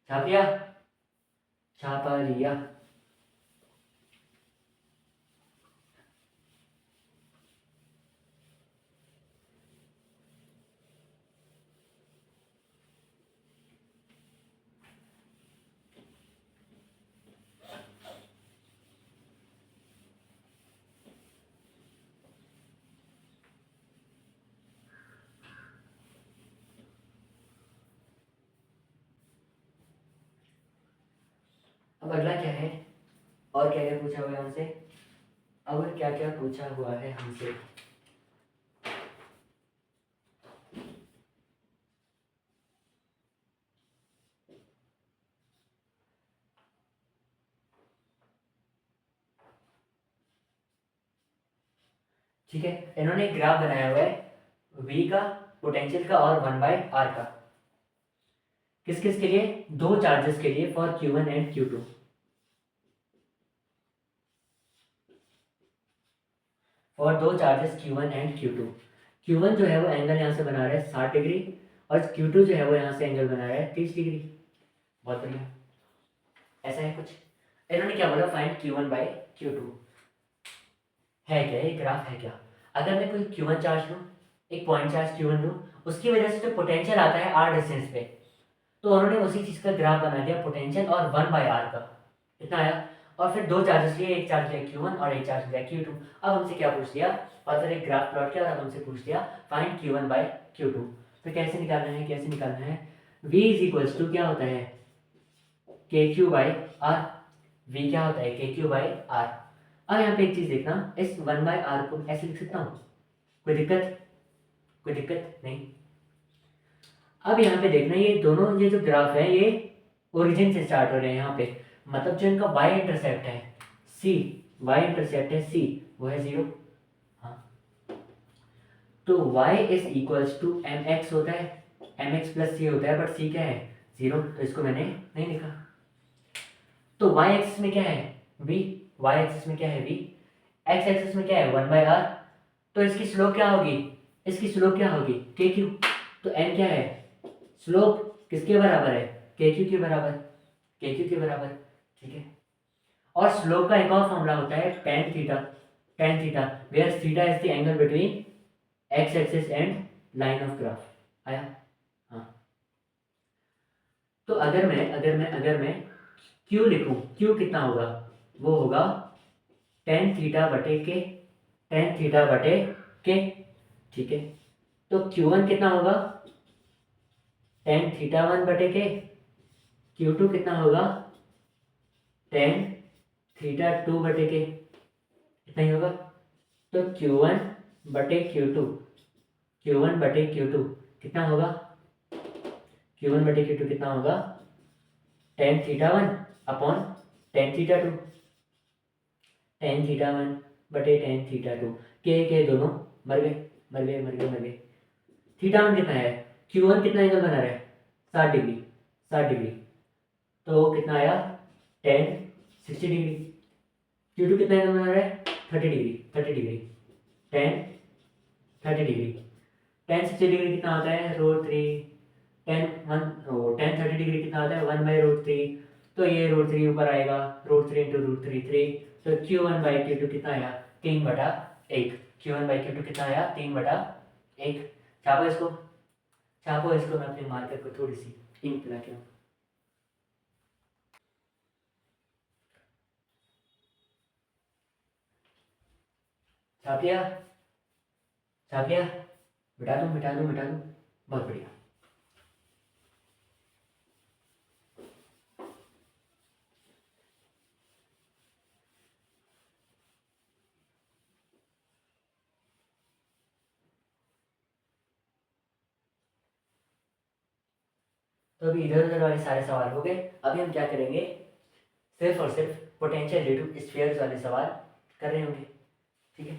छाप लिया, छापा लिया। अब अगला क्या है, और क्या क्या पूछा हुआ है हमसे, और क्या क्या पूछा हुआ है हमसे। ठीक है, इन्होंने एक ग्राफ बनाया हुआ है V का, पोटेंशियल का और 1/r का। किस किस के लिए? दो चार्जेस के लिए, for Q1 and Q2। For दो charges Q1 and Q2। Q1 जो है वो एंगल यहाँ से बना रहा है 60 डिग्री, और Q2 जो है वो यहाँ से एंगल बना रहा है 30 डिग्री। बहुत बढ़िया, ऐसा है कुछ। इन्होंने क्या बोला? Find Q1/Q2। है क्या ये ग्राफ? है क्या? अगर मैं कोई Q1 चार्ज लूँ, एक पॉइंट चार्ज Q1 लूँ, उसकी वजह से जो पोटेंशियल आता है r डिस्टेंस पे, तो उन्होंने उसी चीज़ का ग्राफ बना दिया, पोटेंशियल और 1/r का। कितना आया? और फिर दो चार्जेस लिए, एक चार्ज लिया Q1 और एक चार्ज लिया Q2। अब हमसे क्या पूछ लिया? फर्दर एक ग्राफ प्लॉट किया और अब हमसे पूछ लिया फाइंड Q1/Q2। तो कैसे निकालना है? कैसे निकालना है? V इज इक्वल्स टू क्या होता है? KQ/R। V क्या होता है? KQ/R। अब यहाँ पे एक चीज़ देखना, इस 1/r को ऐसे लिख सकता हूँ? कोई दिक्कत? कोई दिक्कत नहीं। अब यहाँ पे देखना, ये दोनों, ये जो ग्राफ है ये ओरिजिन से स्टार्ट हो रहे हैं यहाँ पे, मतलब जो इनका y इंटरसेप्ट है c, y इंटरसेप्ट है c, वो है 0। हाँ, तो y is equals to mx होता है, mx प्लस c होता है, बट c क्या है? 0, तो इसको मैंने नहीं लिखा। तो y एक्सिस में क्या है? v, y एक्सिस में क्या है? v, x एक्सिस में क्या है? 1/r। तो इसकी स्लोप क्या होगी? इसकी स्लोप क्या होगी? kq। तो n क्या है? स्लोप किसके बराबर है? kq के बराबर, kq के बराबर। ठीक है, और स्लोप का एक और फॉर्मूला होता है tan theta, tan theta, where theta is the angle between x axis and line of graph. आया? हाँ। तो अगर मैं q लिखूं, q कितना होगा? वो होगा tan थीटा बटे के, tan थीटा बटे के। ठीक है, तो q1 कितना होगा? tan थीटा 1 बटे के। q2 कितना होगा? tan थीटा 2 बटे के। इतना ही होगा। तो Q1 बटे Q2, Q1 बटे Q2 कितना होगा? Q1 बटे Q2 कितना होगा? tan theta 1 upon tan theta 2, tan theta 1 बटे tan थीटा 2। के दोनों मर गए, मर गए, मर गए, मर गए। थीटा 1 कितना है? Q1 कितना एंगल बना रहा है? 60 डिग्री, 60 डिग्री। तो कितना आया? tan 60 degree. Q2 कितना एंगल बना रहा है? 30 degree, 30 degree. tan 30 degree. tan 60 degree कितना होता है? √3। tan 30 डिग्री कितना होता है? 1/√3। तो ये √3 ऊपर आएगा, √3 इंटू √3 3। तो Q1/Q2 कितना आया? 3/1। Q1/Q2 कितना आया? 3/1। छापो इसको, छापो इसको। मैं अपने मार्कर को थोड़ी सी इंक पिला के आऊं। छाप लिया? छाप लिया? मिटा दूं, मिटा दूं, मिटा दूं? बहुत बढ़िया। तो अभी इधर उधर वाले सारे सवाल हो गए। अभी हम क्या करेंगे? सिर्फ और सिर्फ पोटेंशियल ड्यू टू स्फीयर्स वाले सवाल कर रहे होंगे। ठीक है,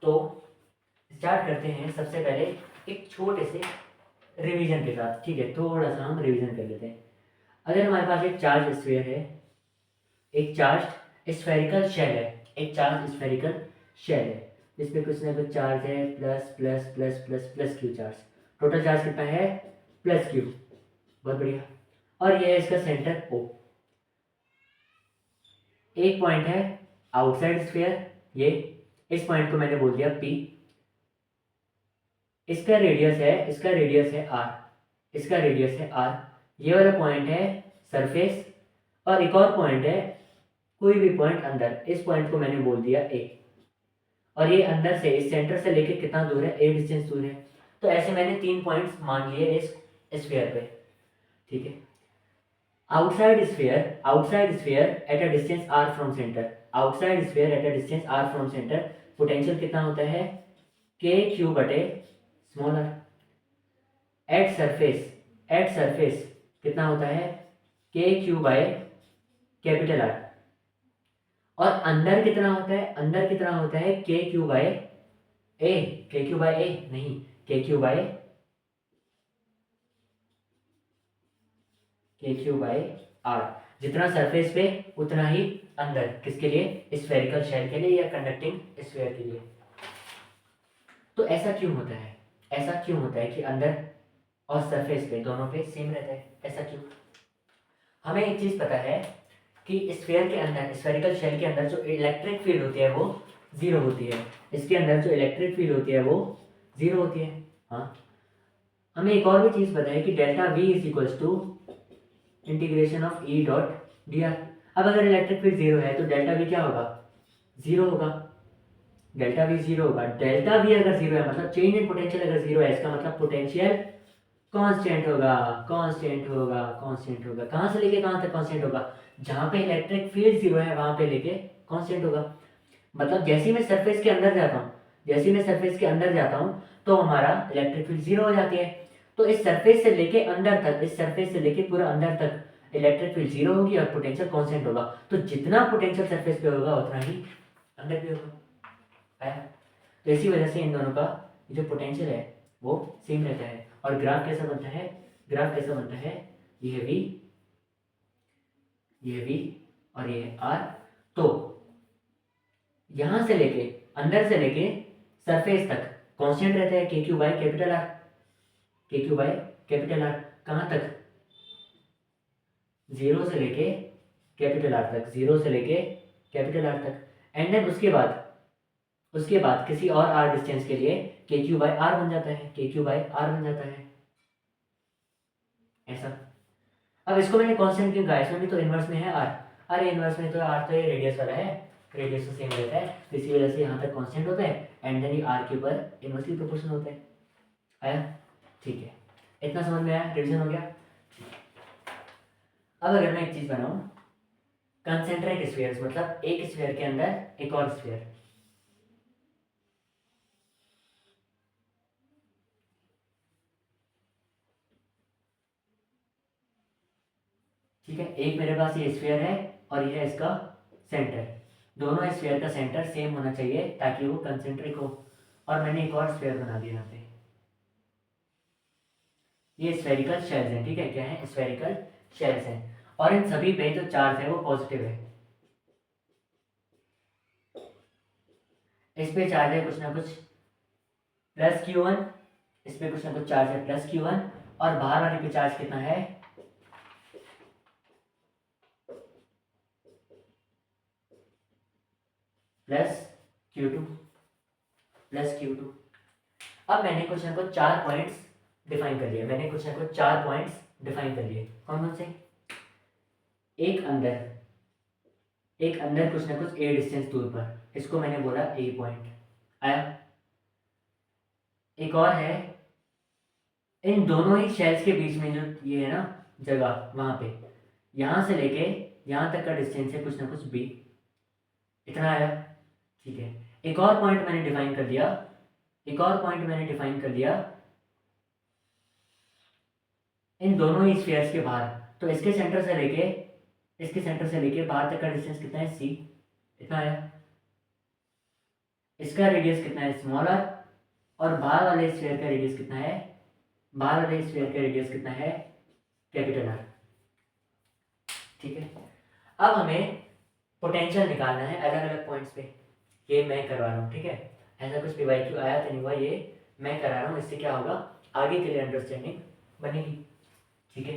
तो स्टार्ट करते हैं सबसे पहले एक छोटे से रिवीजन के साथ। ठीक है, थोड़ा सा हम रिवीजन कर लेते हैं। अगर हमारे पास एक चार्ज स्फीयर है, एक चार्ज स्फेरिकल शेल है, एक चार्ज स्फेरिकल शेल है जिसपे कुछ ना कुछ चार्ज है, plus plus plus plus plus Q charge. Total charge कितना है? Plus Q. बहुत बढ़िया। और ये है इसका सेंटर ओ। एक पॉइंट है आउटसाइड स्फीयर, ये, इस पॉइंट को मैंने बोल दिया पी। इसका रेडियस है आर, इसका रेडियस है आर। ये वाला पॉइंट है सरफेस, और एक और पॉइंट है कोई भी पॉइंट अंदर, इस पॉइंट को मैंने बोल दिया ए। और ये अंदर से, इस सेंटर से लेके कितना दूर है? ए डिस्टेंस दूर है। तो ऐसे मैंने 3 पॉइंट्स मान लिए इस स्फीयर पे। ठीक है, outside sphere at a distance R from centre, outside sphere at a distance R from centre, potential कितना होता है? के क्यू बटे स्मॉल आर। एट सरफेस कितना होता है? के क्यू बाय कैपिटल आर। और अंदर कितना होता है, अंदर कितना होता है के क्यू बाय ए, के क्यू बाय ए नहीं, के क्यू बाय आर। जितना सरफेस पे उतना ही अंदर, किसके लिए, स्फेरिकल शेल के लिए या कंडक्टिंग स्फीयर के लिए। तो ऐसा क्यों होता है, ऐसा क्यों होता है कि अंदर और सरफेस पे दोनों पे सेम रहता है, ऐसा क्यों? हमें एक चीज पता है कि स्फीयर के अंदर, स्फेरिकल शेल के अंदर जो इलेक्ट्रिक फील्ड होती है वो जीरो होती है, इसके अंदर जो इलेक्ट्रिक फील्ड होती है वो जीरो होती है। हाँ, हमें एक और भी चीज पता है कि delta V is equals to integration of E dot D R. अब अगर इलेक्ट्रिक फील्ड जीरो है तो डेल्टा वी क्या होगा, जीरो होगा, डेल्टा वी जीरो होगा। डेल्टा वी अगर जीरो है मतलब चेंज इन पोटेंशियल अगर जीरो है, इसका मतलब पोटेंशियल कांस्टेंट होगा, कांस्टेंट होगा, कांस्टेंट होगा। कहाँ से लेके कहाँ तक कांस्टेंट होगा, जहाँ पे इलेक्ट्रिक फील्ड जीरो है वहां पे लेके कांस्टेंट होगा। मतलब जैसे ही मैं सरफेस के अंदर जाता हूँ, जैसे ही मैं सरफेस के अंदर जाता हूँ तो हमारा इलेक्ट्रिक फील्ड जीरो हो जाती है। तो इस सरफेस से लेके अंदर तक, इस सरफेस से लेके पूरा अंदर तक इलेक्ट्रिक फील्ड जीरो होगी और पोटेंशियल कांस्टेंट होगा। तो जितना पोटेंशियल सरफेस पे होगा उतना ही अंदर भी होगा। आया? तो इसी वजह से इन दोनों का जो पोटेंशियल है वो सेम रहता है। और ग्राफ कैसा बनता है, ग्राफ कैसा बनता है, ये v, ये v और ये r। तो यहां से लेके, अंदर से लेके सरफेस तक कांस्टेंट रहता है के q by capital r, k q by capital are. कहां तक, जीरो से लेके कैपिटल आर तक, जीरो से लेके कैपिटल आर तक। एंड देन उसके बाद किसी और आर डिस्टेंस के लिए के क्यू बाय आर बन जाता है, के क्यू बाय आर बन जाता है ऐसा। अब इसको मैंने कांस्टेंट क्यों कहा, इसमें भी तो इनवर्स में है आर। अरे इनवर्स में तो आर तो ये रेडियस वाला है, रेडियस तो सेम रहता है, तो इसी वजह से यहाँ तक कांस्टेंट होता है एंड देन ये आर के ऊपर इनवर्सली प्रोपोर्शनल होता है। आया? ठीक है, इतना समझ में आया, रिविजन हो गया। अब अगर मैं एक चीज बनाऊं, कंसेंट्रिक स्फीयर्स, मतलब एक स्फीयर के अंदर एक और स्फीयर। ठीक है, एक मेरे पास ये स्फीयर है और ये है इसका सेंटर। दोनों स्फीयर का सेंटर सेम होना चाहिए ताकि वो कंसेंट्रिक हो। और मैंने एक और स्फीयर बना दिया यहाँ पे, ये स्फेरिकल शेल्स हैं। ठीक है, क्या है, स्फेरिकल शेल्स हैं। और इन सभी पे जो चार्ज है वो पॉजिटिव है। इस पे चार्ज है कुछ ना कुछ प्लस Q1, इस पे कुछ ना कुछ चार्ज है प्लस Q1, और बाहर वाले पे चार्ज कितना है, प्लस Q2, प्लस Q2। अब मैंने कुछ ना कुछ 4 पॉइंट्स डिफाइन कर लिए, मैंने कुछ ना कुछ 4 पॉइंट्स डिफाइन कर लिए। कौन कौन से, एक अंदर, एक अंदर कुछ ना कुछ ए डिस्टेंस दूर पर, इसको मैंने बोला ए पॉइंट। आया? एक और है इन दोनों ही शेल्स के बीच में जो ये है ना जगह, वहां पे यहां से लेके यहां तक का डिस्टेंस है कुछ ना कुछ बी। इतना आया? ठीक है, एक और पॉइंट मैंने डिफाइन कर दिया, एक और पॉइंट मैंने डिफाइन कर दिया इन दोनों ही स्फीयर्स के बाहर। तो इसके सेंटर से लेके, इसके सेंटर से लेके बाहर तक का डिस्टेंस कितना है, सी। इतना आया? इसका रेडियस कितना है, स्मॉल आर। और बाहर वाले स्फीयर का रेडियस कितना है, बाहर वाले स्फीयर का रेडियस कितना है, कैपिटल आर। ठीक है, अब हमें पोटेंशियल निकालना है अलग अलग पॉइंट्स पे। ये मैं करवा रहा हूँ, ठीक है, ऐसा कुछ PYQ आया तो नहीं हुआ, ये मैं करा रहा हूँ। इससे क्या होगा, आगे के लिए अंडरस्टैंडिंग बनेगी। ठीक है,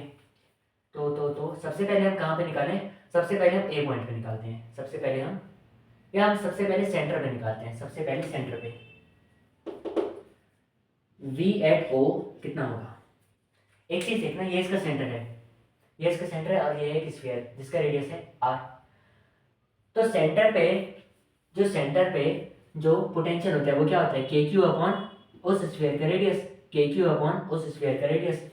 तो सबसे पहले हम कहाँ पे निकालें, सबसे पहले हम ए पॉइंट पे निकालते हैं। सबसे पहले हम, या हम सबसे पहले सेंटर पे निकालते हैं, सबसे पहले सेंटर पे। V एट O कितना होगा, एक चीज देखना, ये इसका सेंटर है, ये इसका सेंटर है और ये एक स्फीयर जिसका रेडियस है r। तो सेंटर पे, जो सेंटर पे जो पोटेंशियल होता है वो क्या होता है, के क्यू अपॉन उस स्फीयर का रेडियस, के क्यू अपॉन उस स्फीयर का रेडियस।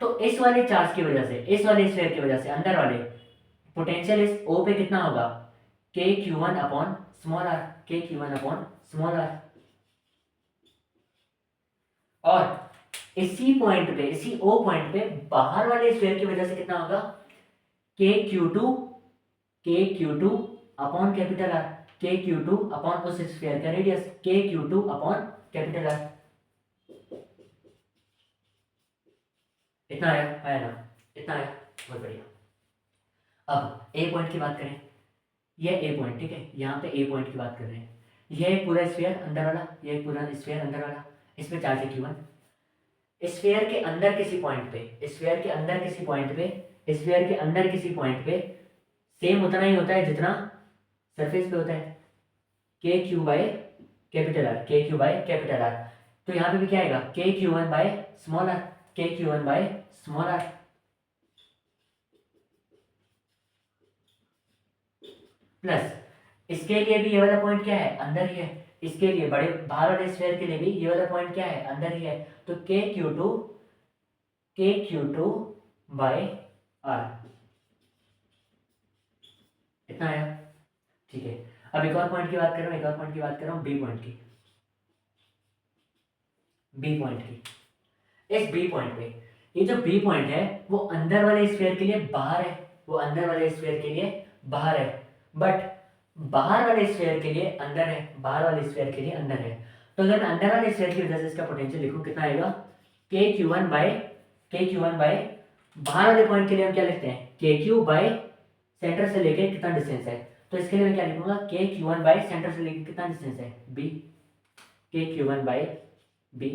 तो इस वाले चार्ज की वजह से, इस वाले स्फीयर की वजह से अंदर वाले पोटेंशियल इस O पे कितना होगा, k q one upon small r, k q one upon small r. और इसी पॉइंट पे, इसी O पॉइंट पे बाहर वाले स्फीयर की वजह से कितना होगा, के क्यू टू, के Q two upon capital r, k Q two upon उस स्फीयर का रेडियस के Q two upon capital R. इतना आया ना, इतना आया, बहुत बढ़िया। अब ए पॉइंट की बात करें, ये ए पॉइंट, ठीक है, यहाँ पे ए पॉइंट की बात कर रहे हैं। ये एक पूरा स्फीयर अंदर वाला, ये एक पूरा स्फीयर अंदर वाला, इसमें चार्ज है Q1। स्फीयर के अंदर किसी पॉइंट पे, स्फीयर के अंदर किसी पॉइंट पे, स्फीयर के अंदर किसी पॉइंट पे सेम उतना ही होता है जितना सरफेस पे होता है, के q by capital r, k q by capital r. तो यहाँ पे भी क्या आएगा, के q one by small r, k q one by small r plus इसके लिए भी ये वाला पॉइंट क्या है, अंदर ही है। इसके लिए बड़े बाहर वाले स्फीयर के लिए भी ये वाला पॉइंट क्या है, अंदर ही है। तो के क्यू टू बाय आर, इतना आया, ठीक है। अब एक और पॉइंट की बात कर रहा हूँ, एक और पॉइंट की बात कर रहा हूँ, बी पॉइंट की, बी पॉइंट की। इस बी पॉइंट पे, ये जो बी पॉइंट है वो अंदर वाले स्फीयर के लिए बाहर है, वो अंदर वाले स्फीयर के लिए बाहर है, बट बाहर वाले स्फीयर के लिए अंदर है, बाहर वाले स्फीयर के लिए अंदर है। तो अगर मैं अंदर वाले स्फीयर की वजह से इसका पोटेंशियल लिखूं, कितना आएगा, के क्यू वन बाय बाहर वाले पॉइंट के लिए हम क्या लिखते हैं, के क्यू बाय सेंटर से लेके कितना डिस्टेंस है। तो इसके लिए मैं क्या लिखूंगा, के क्यू वन बाय सेंटर से लेके कितना डिस्टेंस है, B, K q one bye B.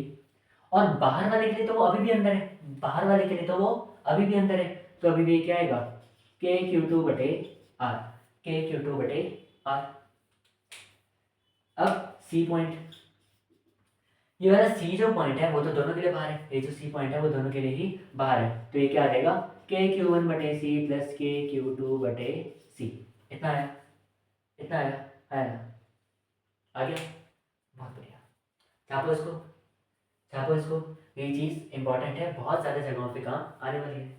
और बाहर वाले के लिए तो वो अभी भी अंदर है, बाहर वाले के लिए तो वो अभी भी अंदर है। तो अभी भी क्या आएगा, के क्यू टू बटे आर, के क्यू टू बटे आर। अब सी पॉइंट, ये वाला सी जो पॉइंट है वो तो दोनों के लिए बाहर है, ये जो सी पॉइंट है वो दोनों के लिए ही बाहर है। तो ये क्या आ जाएगा, के क्यू वन बटे सी प्लस के क्यू टू बटे सी। इतना आया, इतना आया ना, आ गया, बहुत बढ़िया। छापो इसको, छापो इसको, ये चीज इंपॉर्टेंट है, बहुत ज्यादा जगहों पे काम आने वाली है।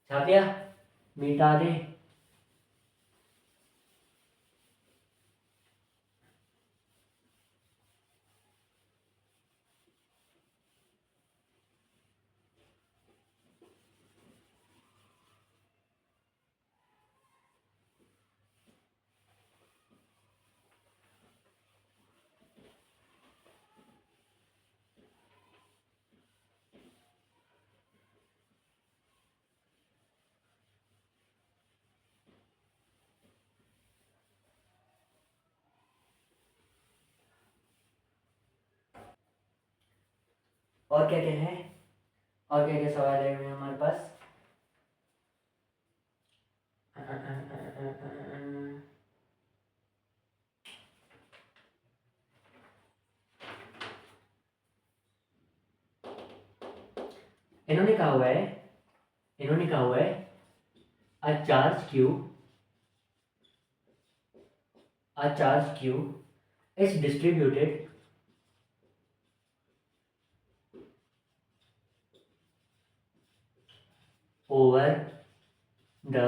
छाप दिया, मिटा दे। और क्या क्या है, और क्या क्या सवाल है हमारे पास। इन्होंने कहा हुआ है, इन्होंने कहा हुआ है a charge q, a charge q is distributed over the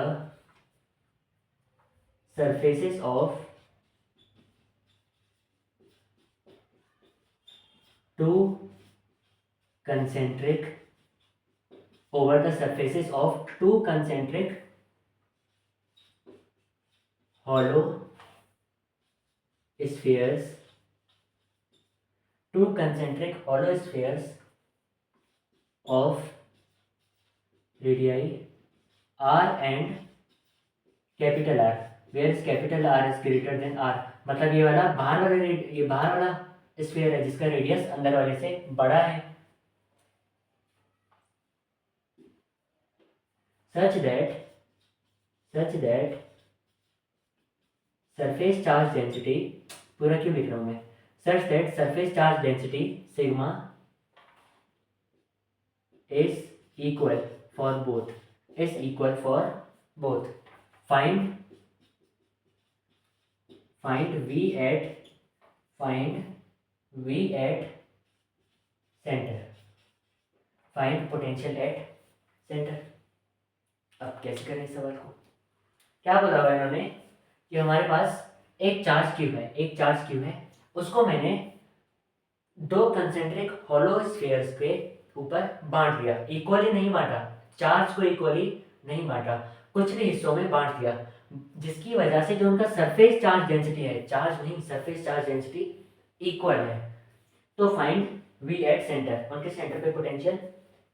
surfaces of two concentric, over the surfaces of two concentric hollow spheres, two concentric hollow spheres of radii r and capital R, where capital R is greater than R। मतलब ये वाला बाहर वाला, ये बाहर वाला sphere है जिसका रेडियस अंदर वाले से बड़ा है, such that surface charge density, पूरा क्यों लिख रहा हूं मैं, such that surface charge density sigma is equal for both, is equal for both। find V at center, find potential at center। अब कैसे करें इस सवाल को, क्या बोला हुआ इन्होंने कि हमारे पास एक चार्ज क्यूब है, एक चार्ज क्यूब है, उसको मैंने दो कंसेंट्रिक हॉलो स्फीयर्स के ऊपर बांट दिया, इक्वली नहीं बांटा, चार्ज को इक्वली नहीं बांटा, कुछ भी हिस्सों में बांट दिया, जिसकी वजह से जो उनका सरफेस चार्ज डेंसिटी है, चार्ज नहीं सरफेस चार्ज डेंसिटी इक्वल है। तो फाइंड वी एट सेंटर, उनके सेंटर पे पोटेंशियल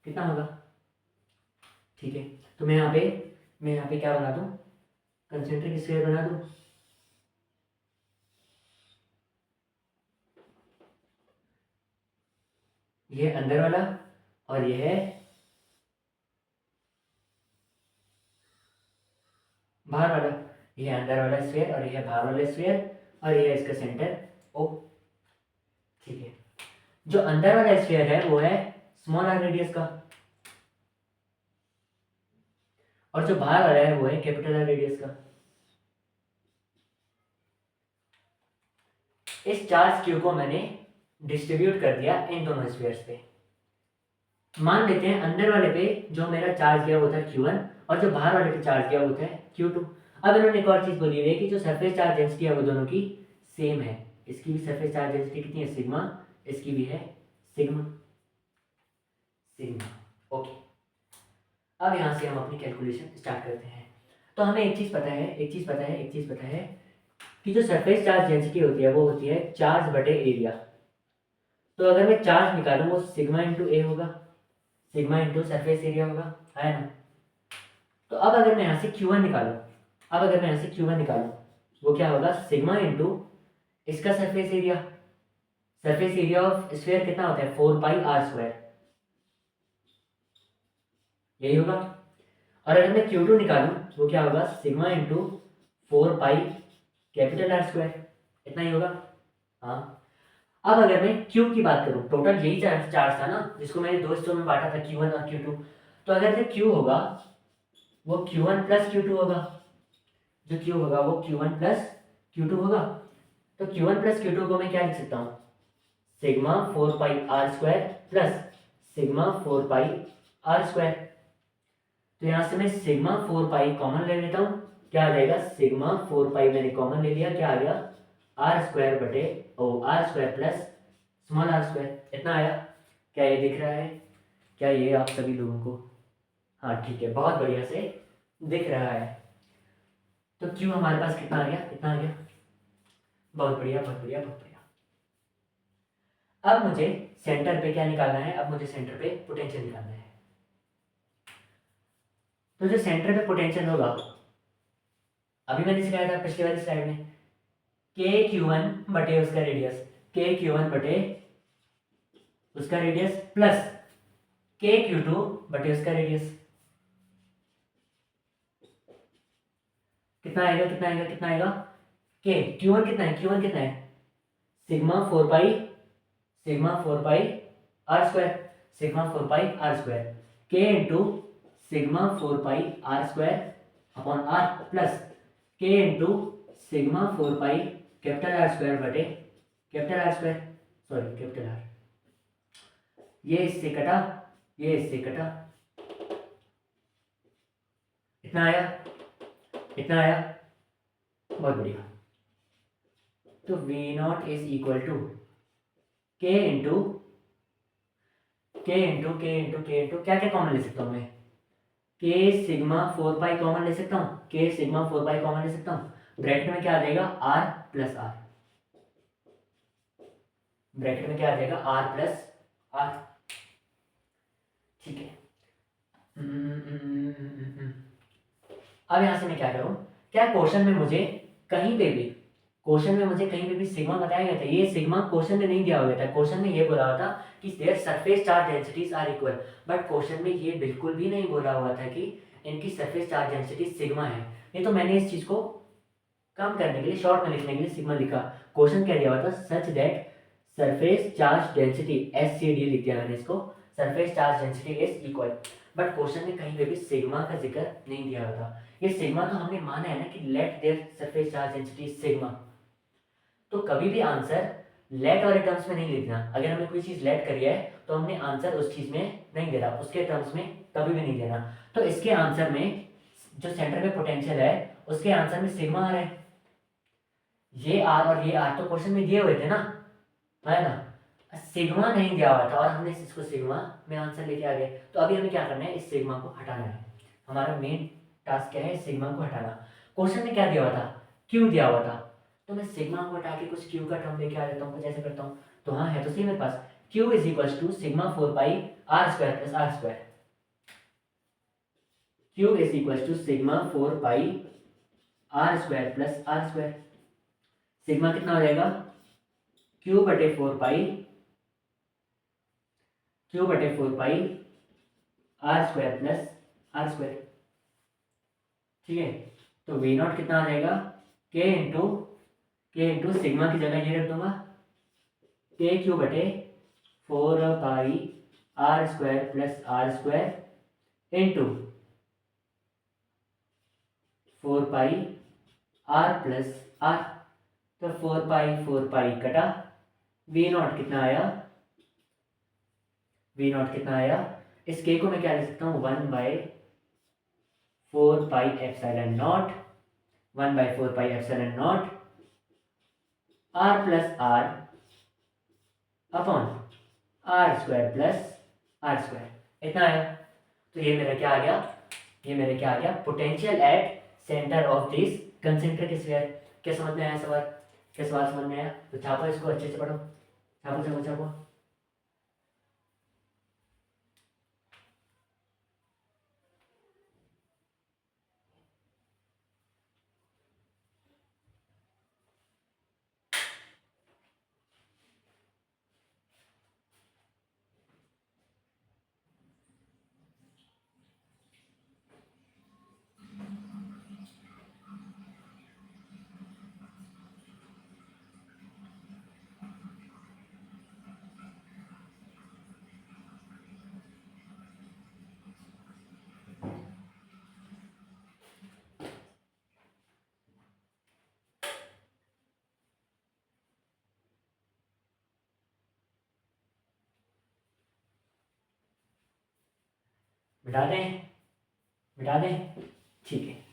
कितना होगा। ठीक है, तो मैं यहाँ पे क्या बना दूं, कंसेंट्रिक स्फीयर बना दूं। ये अंदर वाला और ये है बाहर वाला, ये अंदर वाला स्फीयर और ये बाहर वाला स्फीयर और ये इसका सेंटर ओ। ठीक है, जो अंदर वाला स्फीयर है वो है स्मॉल आर रेडियस का, और जो बाहर वाला है वो है कैपिटल आर रेडियस का। इस चार्ज क्यू को मैंने डिस्ट्रीब्यूट कर दिया इन दोनों स्फीयर्स पे। मान लेते हैं अंदर वाले पे जो मेरा चार्ज गया वो था Q1 और जो बाहर वाले पे चार्ज गया वो था Q2। अब इन्होंने एक और चीज बोली है कि जो सरफेस चार्ज डेंसिटी है वो दोनों की सेम है। इसकी भी सरफेस चार्ज डेंसिटी कितनी है, सिग्मा, इसकी भी है सिग्मा सिग्मा। ओके, अब यहाँ से हम अपनी कैलकुलेशन स्टार्ट करते हैं। तो हमें एक चीज पता है कि जो सरफेस चार्ज डेंसिटी होती है वो होती है चार्ज बटे एरिया। तो अगर मैं चार्ज निकालूं वो सिग्मा इंटू ए होगा, सिग्मा इंटू सरफेस एरिया होगा, है ना। तो अब अगर मैं यहाँ से Q1 निकालूं वो क्या होगा, सिग्मा इंटू इसका सरफेस एरिया ऑफ स्फीयर कितना होता है 4πr², यही होगा। और अगर मैं Q2 निकालूं वो क्या होगा, सिग्मा इंटू 4πR², इतना ही होगा। हाँ, अब अगर मैं Q की बात करूं, टोटल यही चार्ज था ना जिसको मैंने दो हिस्सों में बांटा था Q1 और Q2। तो अगर जो Q होगा वो Q1 प्लस Q2 होगा, जो Q होगा वो Q1 प्लस Q2 होगा। तो Q1 प्लस Q2 को मैं क्या लिख सकता हूँ, sigma 4πr² plus sigma 4πr²। तो यहाँ से मैं सिग्मा 4π कॉमन ले लेता हूँ, क्या आ जाएगा, सिग्मा 4π मैंने कॉमन ले लिया, क्या आ गया r² बटे r² प्लस स्मॉल r², इतना आया। क्या ये दिख रहा है, क्या ये आप सभी लोगों को, हाँ ठीक है, बहुत बढ़िया से दिख रहा है। तो Q हमारे पास कितना आ गया, इतना आ गया, बहुत बढ़िया बहुत बढ़िया बहुत बढ़िया। अब मुझे सेंटर पे क्या निकालना है, अब मुझे सेंटर पे पोटेंशियल निकालना है। तो जो सेंटर पे पोटेंशियल होगा, अभी मैंने सिखाया था पिछली वाली स्लाइड में, KQ1 बटे उसका रेडियस, KQ1 बटे उसका रेडियस प्लस KQ2 बटे उसका रेडियस। कितना आएगा कितना आएगा कितना आएगा, के Q1 कितना है, सिग्मा 4πr², के into sigma 4πr² upon r plus के इंटू सिग्मा 4π कैपिटल R² बटे capital R², sorry capital R, ये इससे कटा, इतना आया, बहुत बढ़िया। तो V0 इज इक्वल टू के इंटू क्या क्या कॉमन ले सकता हूँ मैं, के सिग्मा 4π कॉमन ले सकता हूँ, ब्रैकेट में क्या आ जाएगा r प्लस r, ठीक है। अब यहां से मैं क्या करूं, क्या क्वेश्चन में मुझे कहीं पे भी सिग्मा बताया गया था, ये सिग्मा क्वेश्चन में नहीं दिया हुआ था। क्वेश्चन में ये बोला हुआ था कि their surface charge densities are equal, but question में ये बिल्कुल भी नहीं बोला हुआ था कि इनकी सरफेस चार्ज डेंसिटी सिग्मा है। नहीं तो मैंने इस चीज को कम करने के लिए, शॉर्ट में लिखने के लिए सिग्मा लिखा। क्वेश्चन क्या दिया हुआ था, such that surface charge density SCD लिख दिया मैंने इसको, surface charge density is equal, but question में कहीं पे भी सिग्मा का जिक्र नहीं दिया हुआ था। ये सिग्मा तो हमने माना है ना कि let their surface charge density sigma, तो कभी भी आंसर लेट वाले टर्म्स में नहीं लिखना। अगर हमें कोई चीज लेट करी है तो हमने आंसर उस चीज में नहीं देना, उसके टर्म्स में कभी भी नहीं देना। तो इसके आंसर में जो सेंटर में पोटेंशियल है उसके आंसर में सिग्मा आ रहा है, ये आर और ये आर तो क्वेश्चन में दिए हुए थे ना, है ना, सिग्मा नहीं दिया हुआ था और हमने इसको सिग्मा में आंसर लेके आ गए। तो अभी हमें क्या करना है, इस सिग्मा को हटाना है। हमारा मेन टास्क क्या है, सिग्मा को हटाना। क्वेश्चन में क्या दिया हुआ था, क्यू दिया हुआ था, तो मैं सिग्मा को हटा के कुछ क्यू का टर्म लेके आ जाता हूँ, कुछ ऐसे करता हूँ। तो हाँ है तो सही मेरे पास, q is equal to sigma 4 pi r square plus are square. Q is equal to sigma 4 pi r square plus are square. Sigma कितना हो जाएगा, क्यू बटे 4 पाई, क्यू बटे 4 pi r square plus are square. ठीक है, तो we not कितना आ जाएगा, के इंटू सिग्मा की जगह ये रख दूंगा, के क्यू बटे 4 pi r square plus are square into 4 pi r plus r. तो 4 पाई कटा, वी नॉट कितना आया, वी नॉट कितना आया, इस के को मैं क्या लिख सकता हूँ, 1/4 pi epsilon naught, 1/4 pi epsilon naught R plus R upon R square plus are square, इतना आया। तो ये मेरा क्या आ गया, ये मेरा क्या आ गया, potential at centre of this concentric sphere. क्या समझ में आया सवाल, क्या सवाल समझ में आया, तो छापो इसको, अच्छे से पढ़ो, छापो छापो छापो। मिटा दें, मिटा दें, ठीक है।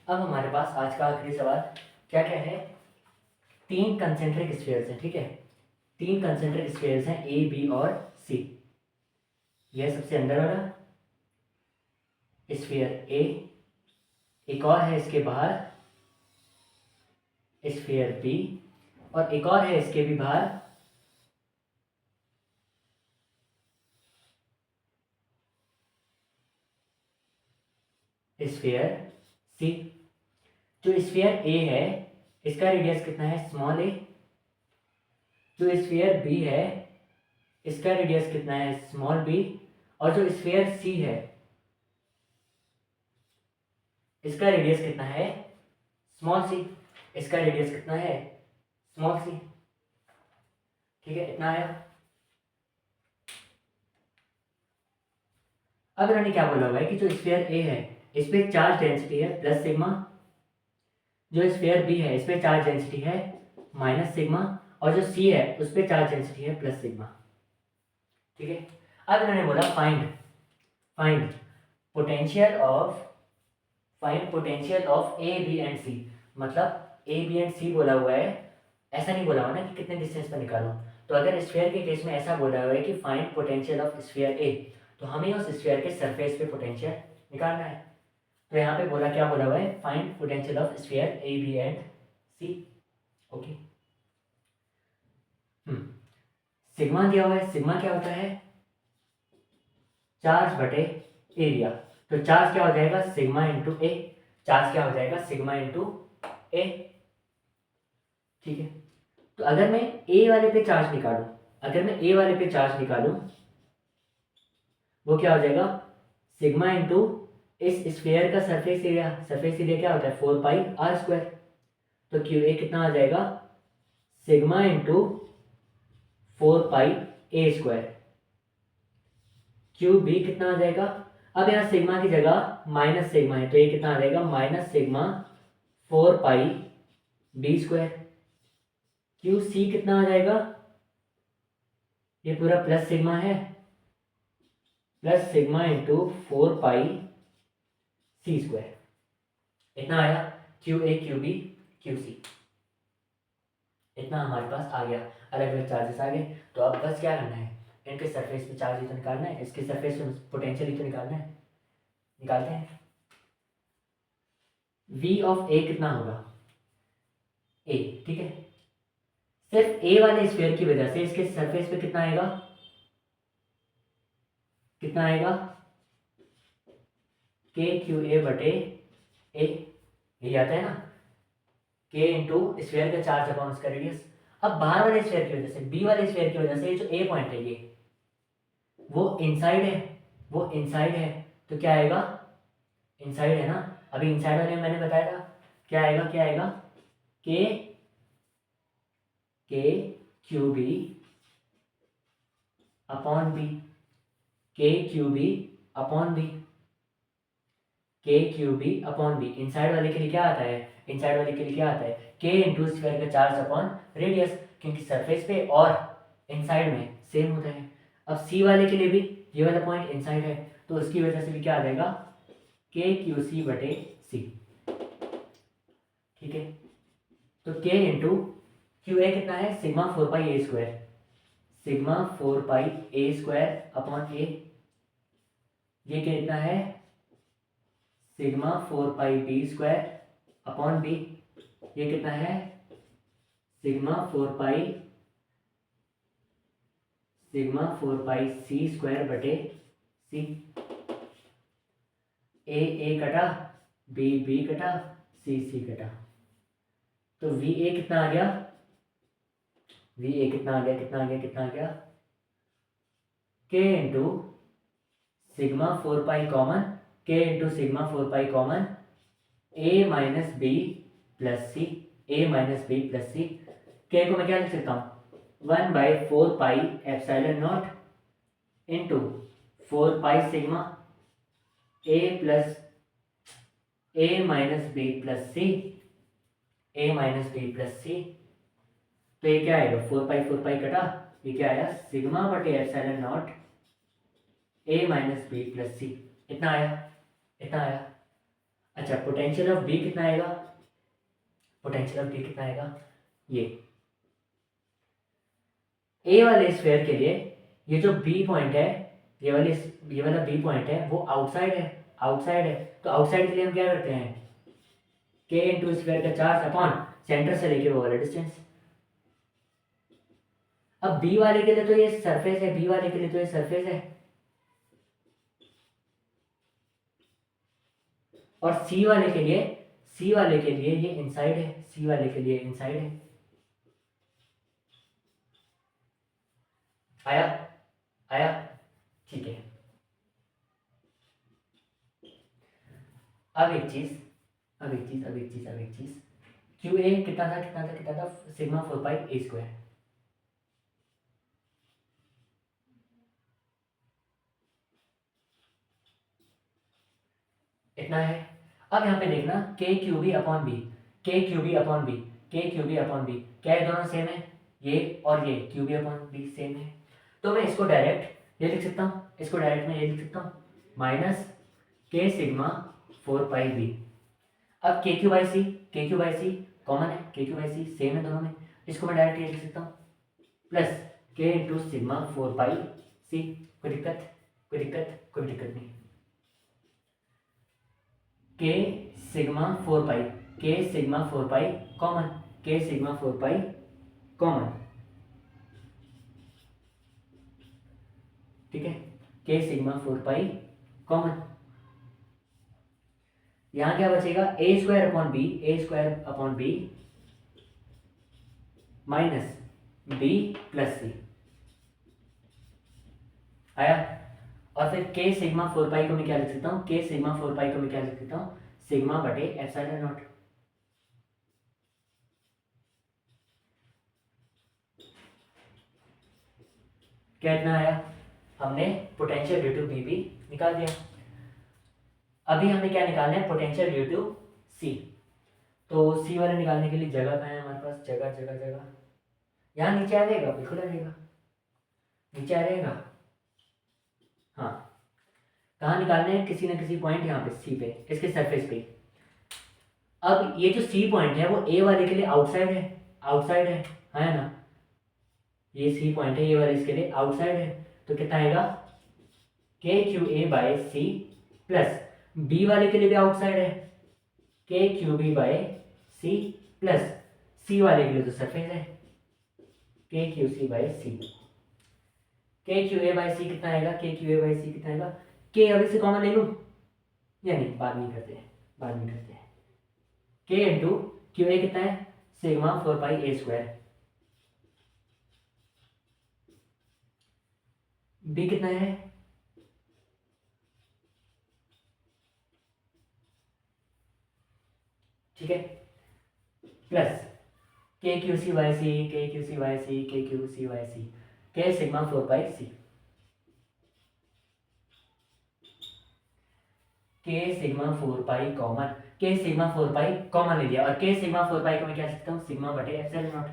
अब हमारे पास आज का आखिरी सवाल क्या क्या है, 3 कंसेंट्रिक स्फीयर्स हैं, ठीक है, 3 कंसेंट्रिक स्फीयर्स हैं, ए बी और सी। यह सबसे अंदर वाला स्फीयर ए, एक और है इसके बाहर स्फीयर बी, और एक और है इसके भी बाहर स्फीयर सी। जो स्फीयर ए है इसका रेडियस कितना है, स्मॉल ए। जो स्फीयर बी है इसका रेडियस कितना है, स्मॉल बी। और जो स्फीयर सी है इसका रेडियस कितना है, स्मॉल सी। इसका रेडियस कितना है, स्मॉल सी। ठीक है, इतना आया। अब इन्होंने क्या बोला हुआ है कि जो स्फीयर ए है इस पे चार्ज डेंसिटी है प्लस सिग्मा, जो स्फीयर बी है इस पे चार्ज डेंसिटी है माइनस सिग्मा, और जो सी है उस पे चार्ज डेंसिटी है प्लस सिग्मा। ठीक है, अब इन्होंने बोला find find potential of, find potential of a B and c. मतलब ए बी एंड सी बोला हुआ है, ऐसा नहीं बोला हुआ ना कि कितने डिस्टेंस पर निकालो। तो अगर स्फीयर के केस में ऐसा बोला हुआ है कि फाइंड पोटेंशियल ऑफ स्फीयर ए, तो हमें उस स्फीयर के सरफेस पे पोटेंशियल निकालना है। तो यहाँ पे बोला, क्या बोला हुआ है, find potential of sphere A B and C. Okay, sigma दिया हुआ है, सिग्मा क्या होता है, चार्ज बटे एरिया। तो चार्ज क्या हो जाएगा, सिग्मा इंटू ए। चार्ज क्या हो जाएगा, सिग्मा इंटू ए। ठीक है, तो अगर मैं ए वाले पे चार्ज निकालूं, अगर मैं ए वाले पे चार्ज निकालूं वो क्या हो जाएगा, सिग्मा इंटू इस स्फीयर का सरफेस एरिया। सरफेस एरिया क्या होता है, 4 पाई r²। तो क्यू ए कितना आ जाएगा, सिग्मा इंटू 4 पाई a²। क्यू बी कितना आ जाएगा, अब यहाँ सिग्मा की जगह माइनस सिग्मा है तो ये कितना आ जाएगा, minus sigma 4π b²। Q C कितना आ जाएगा, ये पूरा प्लस सिग्मा है, प्लस सिग्मा इंटू 4π c²। इतना आया Q A Q B Q C, इतना हमारे पास आ गया, अलग अलग चार्जेस आ गए। तो अब बस क्या करना है, इनके सरफेस पे चार्ज ही तो निकालना है, इसके सरफेस पे पोटेंशियल ही तो निकालना है। निकालते हैं। v ऑफ ए कितना होगा, ए, ठीक है। सिर्फ ए वाले स्फीयर की वजह से इसके सरफेस पे कितना आएगा, कितना आएगा, के क्यू ए बटे ए, यही आता है ना, के इंटू स्फीयर का चार्ज अपॉन उसका रेडियस। अब बाहर वाले स्फीयर की वजह से, बी वाले स्फीयर की वजह से जो ए पॉइंट है ये वो इनसाइड है, वो इनसाइड है, तो क्या आएगा, इनसाइड है ना। अभी इनसाइड वाले में मैंने बताया था क्या आएगा, क्या आएगा, के K Q B upon B, K Q B upon B, K Q B upon B. Inside वाले के लिए क्या आता है, इनसाइड वाले के लिए क्या आता है, के इंटू स्क्वायर का चार्ज अपॉन रेडियस, क्योंकि सरफेस पे और इनसाइड में सेम होता है। अब सी वाले के लिए भी ये वाला पॉइंट इनसाइड है, तो उसकी वजह से भी क्या आ जाएगा, के क्यू सी बटे सी, ठीक है। तो के इंटू क्यू ए कितना है, sigma 4π a², sigma 4π a² upon ए, ये कितना है, सिग्मा 4πb² अपॉन बी, ये कितना है, सिग्मा 4πc² बटे सी। ए कटा, बी कटा, सी कटा, तो वी ए कितना आ गया, वी ए कितना आ गया, कितना आ गया, कितना आ गया, के इंटू सिग्मा 4π कॉमन, के इंटू सिग्मा 4π कॉमन, ए माइनस बी प्लस सी, ए माइनस बी प्लस सी। के को मैं क्या लिख सकता हूँ, 1/4πε0 इंटू 4π सिग्मा ए प्लस ए माइनस बी प्लस सी, ए माइनस बी प्लस सी। तो ये क्या आएगा, 4π कटा, ये क्या आया, सिग्मा बटे ε0 ए माइनस बी प्लस सी, इतना आया, इतना आया। अच्छा, पोटेंशियल ऑफ बी कितना आएगा, पोटेंशियल ऑफ बी कितना आएगा, ये ए वाले स्फीयर के लिए ये जो बी पॉइंट है, ये वाला बी पॉइंट है वो आउटसाइड है, आउटसाइड है। तो आउटसाइड के लिए हम क्या करते हैं, के इंटू स्क्वायर का चार्ज अपॉन सेंटर से लेके वो वाला डिस्टेंस। अब बी वाले के लिए तो ये सरफेस है, बी वाले के लिए तो ये सरफेस है, और सी वाले के लिए, सी वाले के लिए ये इनसाइड है, सी वाले के लिए इनसाइड है। आया, आया, ठीक है। अब एक चीज, क्यू ए कितना था, सिग्मा 4π a², इतना है। अब यहाँ पे देखना K Q B upon B, K Q B upon B, K Q B upon B, क्या ये दोनों सेम है, ये और ये Q B upon B same है। तो मैं इसको डायरेक्ट ये लिख सकता हूँ, इसको डायरेक्ट मैं ये लिख सकता हूँ, माइनस के सिग्मा 4πb। अब के क्यू बाई सी, के क्यू बाई सी कॉमन है, के क्यू बाई सी सेम है दोनों में, इसको मैं डायरेक्ट ये लिख सकता हूँ, प्लस के इंटू सिग्मा 4πc। कोई दिक्कत, कोई दिक्कत, कोई दिक्कत नहीं। के सिग्मा 4π, के सिग्मा 4π कॉमन, के सिग्मा 4π कॉमन, ठीक है, के सिग्मा 4π कॉमन। यहां क्या बचेगा, a² upon b, a² upon b minus b plus c, आया। और फिर के सिग्मा 4π को मैं क्या लिख सकता हूँ, के सिग्मा 4π को मैं क्या लिख सकता हूँ, सिग्मा बटे ε0। क्या इतना आया, हमने पोटेंशियल ड्यू टू बी भी निकाल दिया। अभी हमें क्या निकालना है, पोटेंशियल ड्यू टू सी। तो सी वाले निकालने के लिए जगह कहाँ है हमारे पास, जगह जगह जगह, यहाँ नीचे आ जाएगा, बिल्कुल आ जाएगा, नीचे आ जाएगा। हाँ, कहाँ निकालने हैं, किसी न किसी पॉइंट यहाँ पे सी पे, इसके सरफेस पे। अब ये जो सी पॉइंट है वो ए वाले के लिए आउटसाइड है, आउटसाइड है ना, ये सी पॉइंट है, ये वाले इसके लिए आउटसाइड है, तो कितना आएगा के Q A by C, plus B वाले के लिए भी आउटसाइड है, के Q B by C, plus C वाले के लिए तो सरफेस है, के क्यू सी बाय सी। के क्यू ए बाय सी कितना आएगा, के क्यू ए बाय सी कितना आएगा, के अभी से कॉमन ले लूँ या नहीं, बाद में करते हैं, बाद में करते हैं। के इंटू क्यू ए कितना है, सिग्मा 4 पाई ए स्क्वायर, बी कितना है, ठीक है, प्लस के क्यू सी वाई सी, के क्यू सी वाई सी, के क्यू सी वाई सी, के सिग्मा 4 पाई सी, के सिग्मा 4 पाई कॉमन, के सिग्मा 4 पाई कॉमन ले लिया, और के सिग्मा 4 पाई को मैं क्या लिख सकता हूँ, सिग्मा बटे एप्सिलॉन नॉट।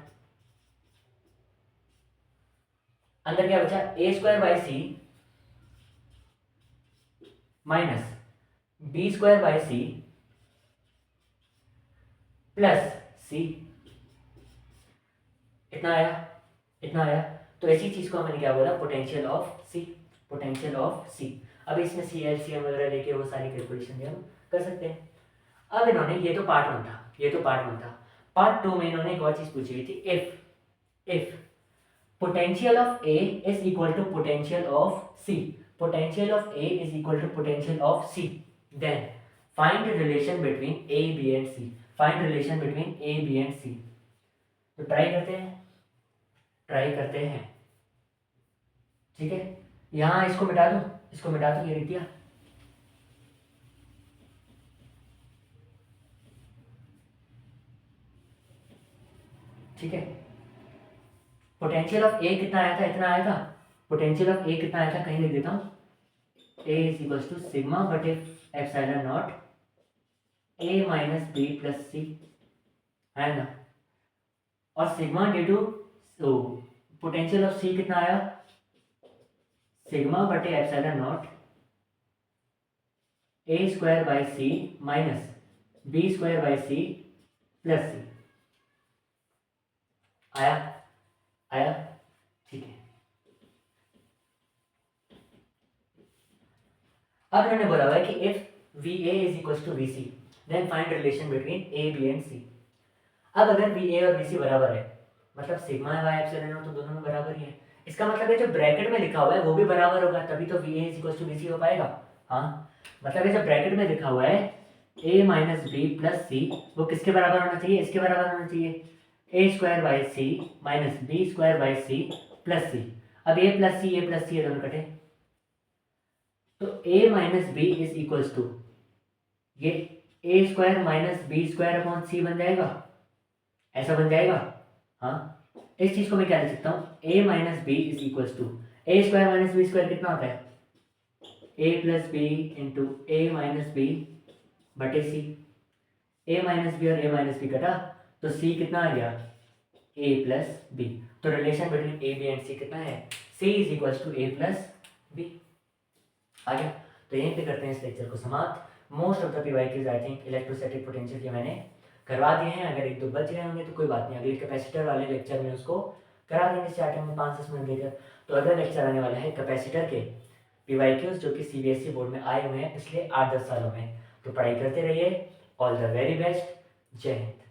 अंदर क्या बचा, a square by c minus b square by c plus c, इतना आया, इतना आया। तो ऐसी चीज को मैंने क्या बोला, potential of c, potential of c. अब इसमें सी एल सी एम वगैरह लेके वो सारी कैलकुलेशन भी हम कर सकते हैं। अब इन्होंने, ये तो पार्ट वन था, ये तो पार्ट वन था, पार्ट टू में इन्होंने एक और चीज पूछी हुई थी, if potential of A is equal to potential of C, potential of A is equal to potential of C, then find the relation between A, B and C, find relation between A, B and C। तो try करते हैं, try करते हैं, ठीक है। यहाँ इसको मिटा दो, इसको मिटा दो, ये लिख दिया, ठीक है। पोटेंशियल ऑफ ए कितना आया था, इतना आया था, पोटेंशियल ऑफ ए कितना आया था, कहीं लिख देता हूँ, a is equal to sigma बटे epsilon naught a minus b plus c, है ना, और सिग्मा डी टू, तो पोटेंशियल ऑफ सी कितना आया, सिग्मा बटे epsilon naught a square by c minus b square by C plus c, आया, आया, ठीक है। अब इन्होंने बोला हुआ है कि if v a is equal to v c then find relation between a B and c. अब अगर वी ए और वी सी बराबर है, मतलब सिग्मा वाई एप्सिलॉन नॉट तो दोनों में बराबर ही है, इसका मतलब है जो ब्रैकेट में लिखा हुआ है वो भी बराबर होगा, तभी तो v a is equal to v c हो पाएगा। हाँ, मतलब ये जो ब्रैकेट में लिखा हुआ है a minus b plus c, वो किसके बराबर होना चाहिए, इसके बराबर होना चाहिए, a square by c minus b square by c plus c. अब a plus C, A plus सी, ये दोनों कटे, तो a minus b is equals to ये a square minus b square upon c बन जाएगा, ऐसा बन जाएगा। हाँ, इस चीज को मैं क्या लिख सकता हूँ, a minus b is equals to a square minus b square कितना होता है, a plus b into a minus b बटे सी, a माइनस बी और a माइनस बी कटा तो c कितना आ गया, a प्लस बी। तो relation between a b and c कितना है, c is equals to a plus b. आ गया। तो यहीं पे करते हैं इस लेक्चर को समाप्त। Most of the PYQs I think electrostatic potential के मैंने करवा दिए हैं, अगर एक दो बच गए होंगे तो कोई बात नहीं, अगले कैपेसिटर वाले लेक्चर में उसको करा देंगे स्टार्टिंग में 5-10 मिनट लेकर। तो अगला लेक्चर आने वाला है कैपेसिटर के पीवाईक्यूज, जो कि सीबीएसई बोर्ड में आए हुए हैं पिछले 8-10 सालों में। तो पढ़ाई करते रहिए, ऑल द वेरी बेस्ट, जय हिंद।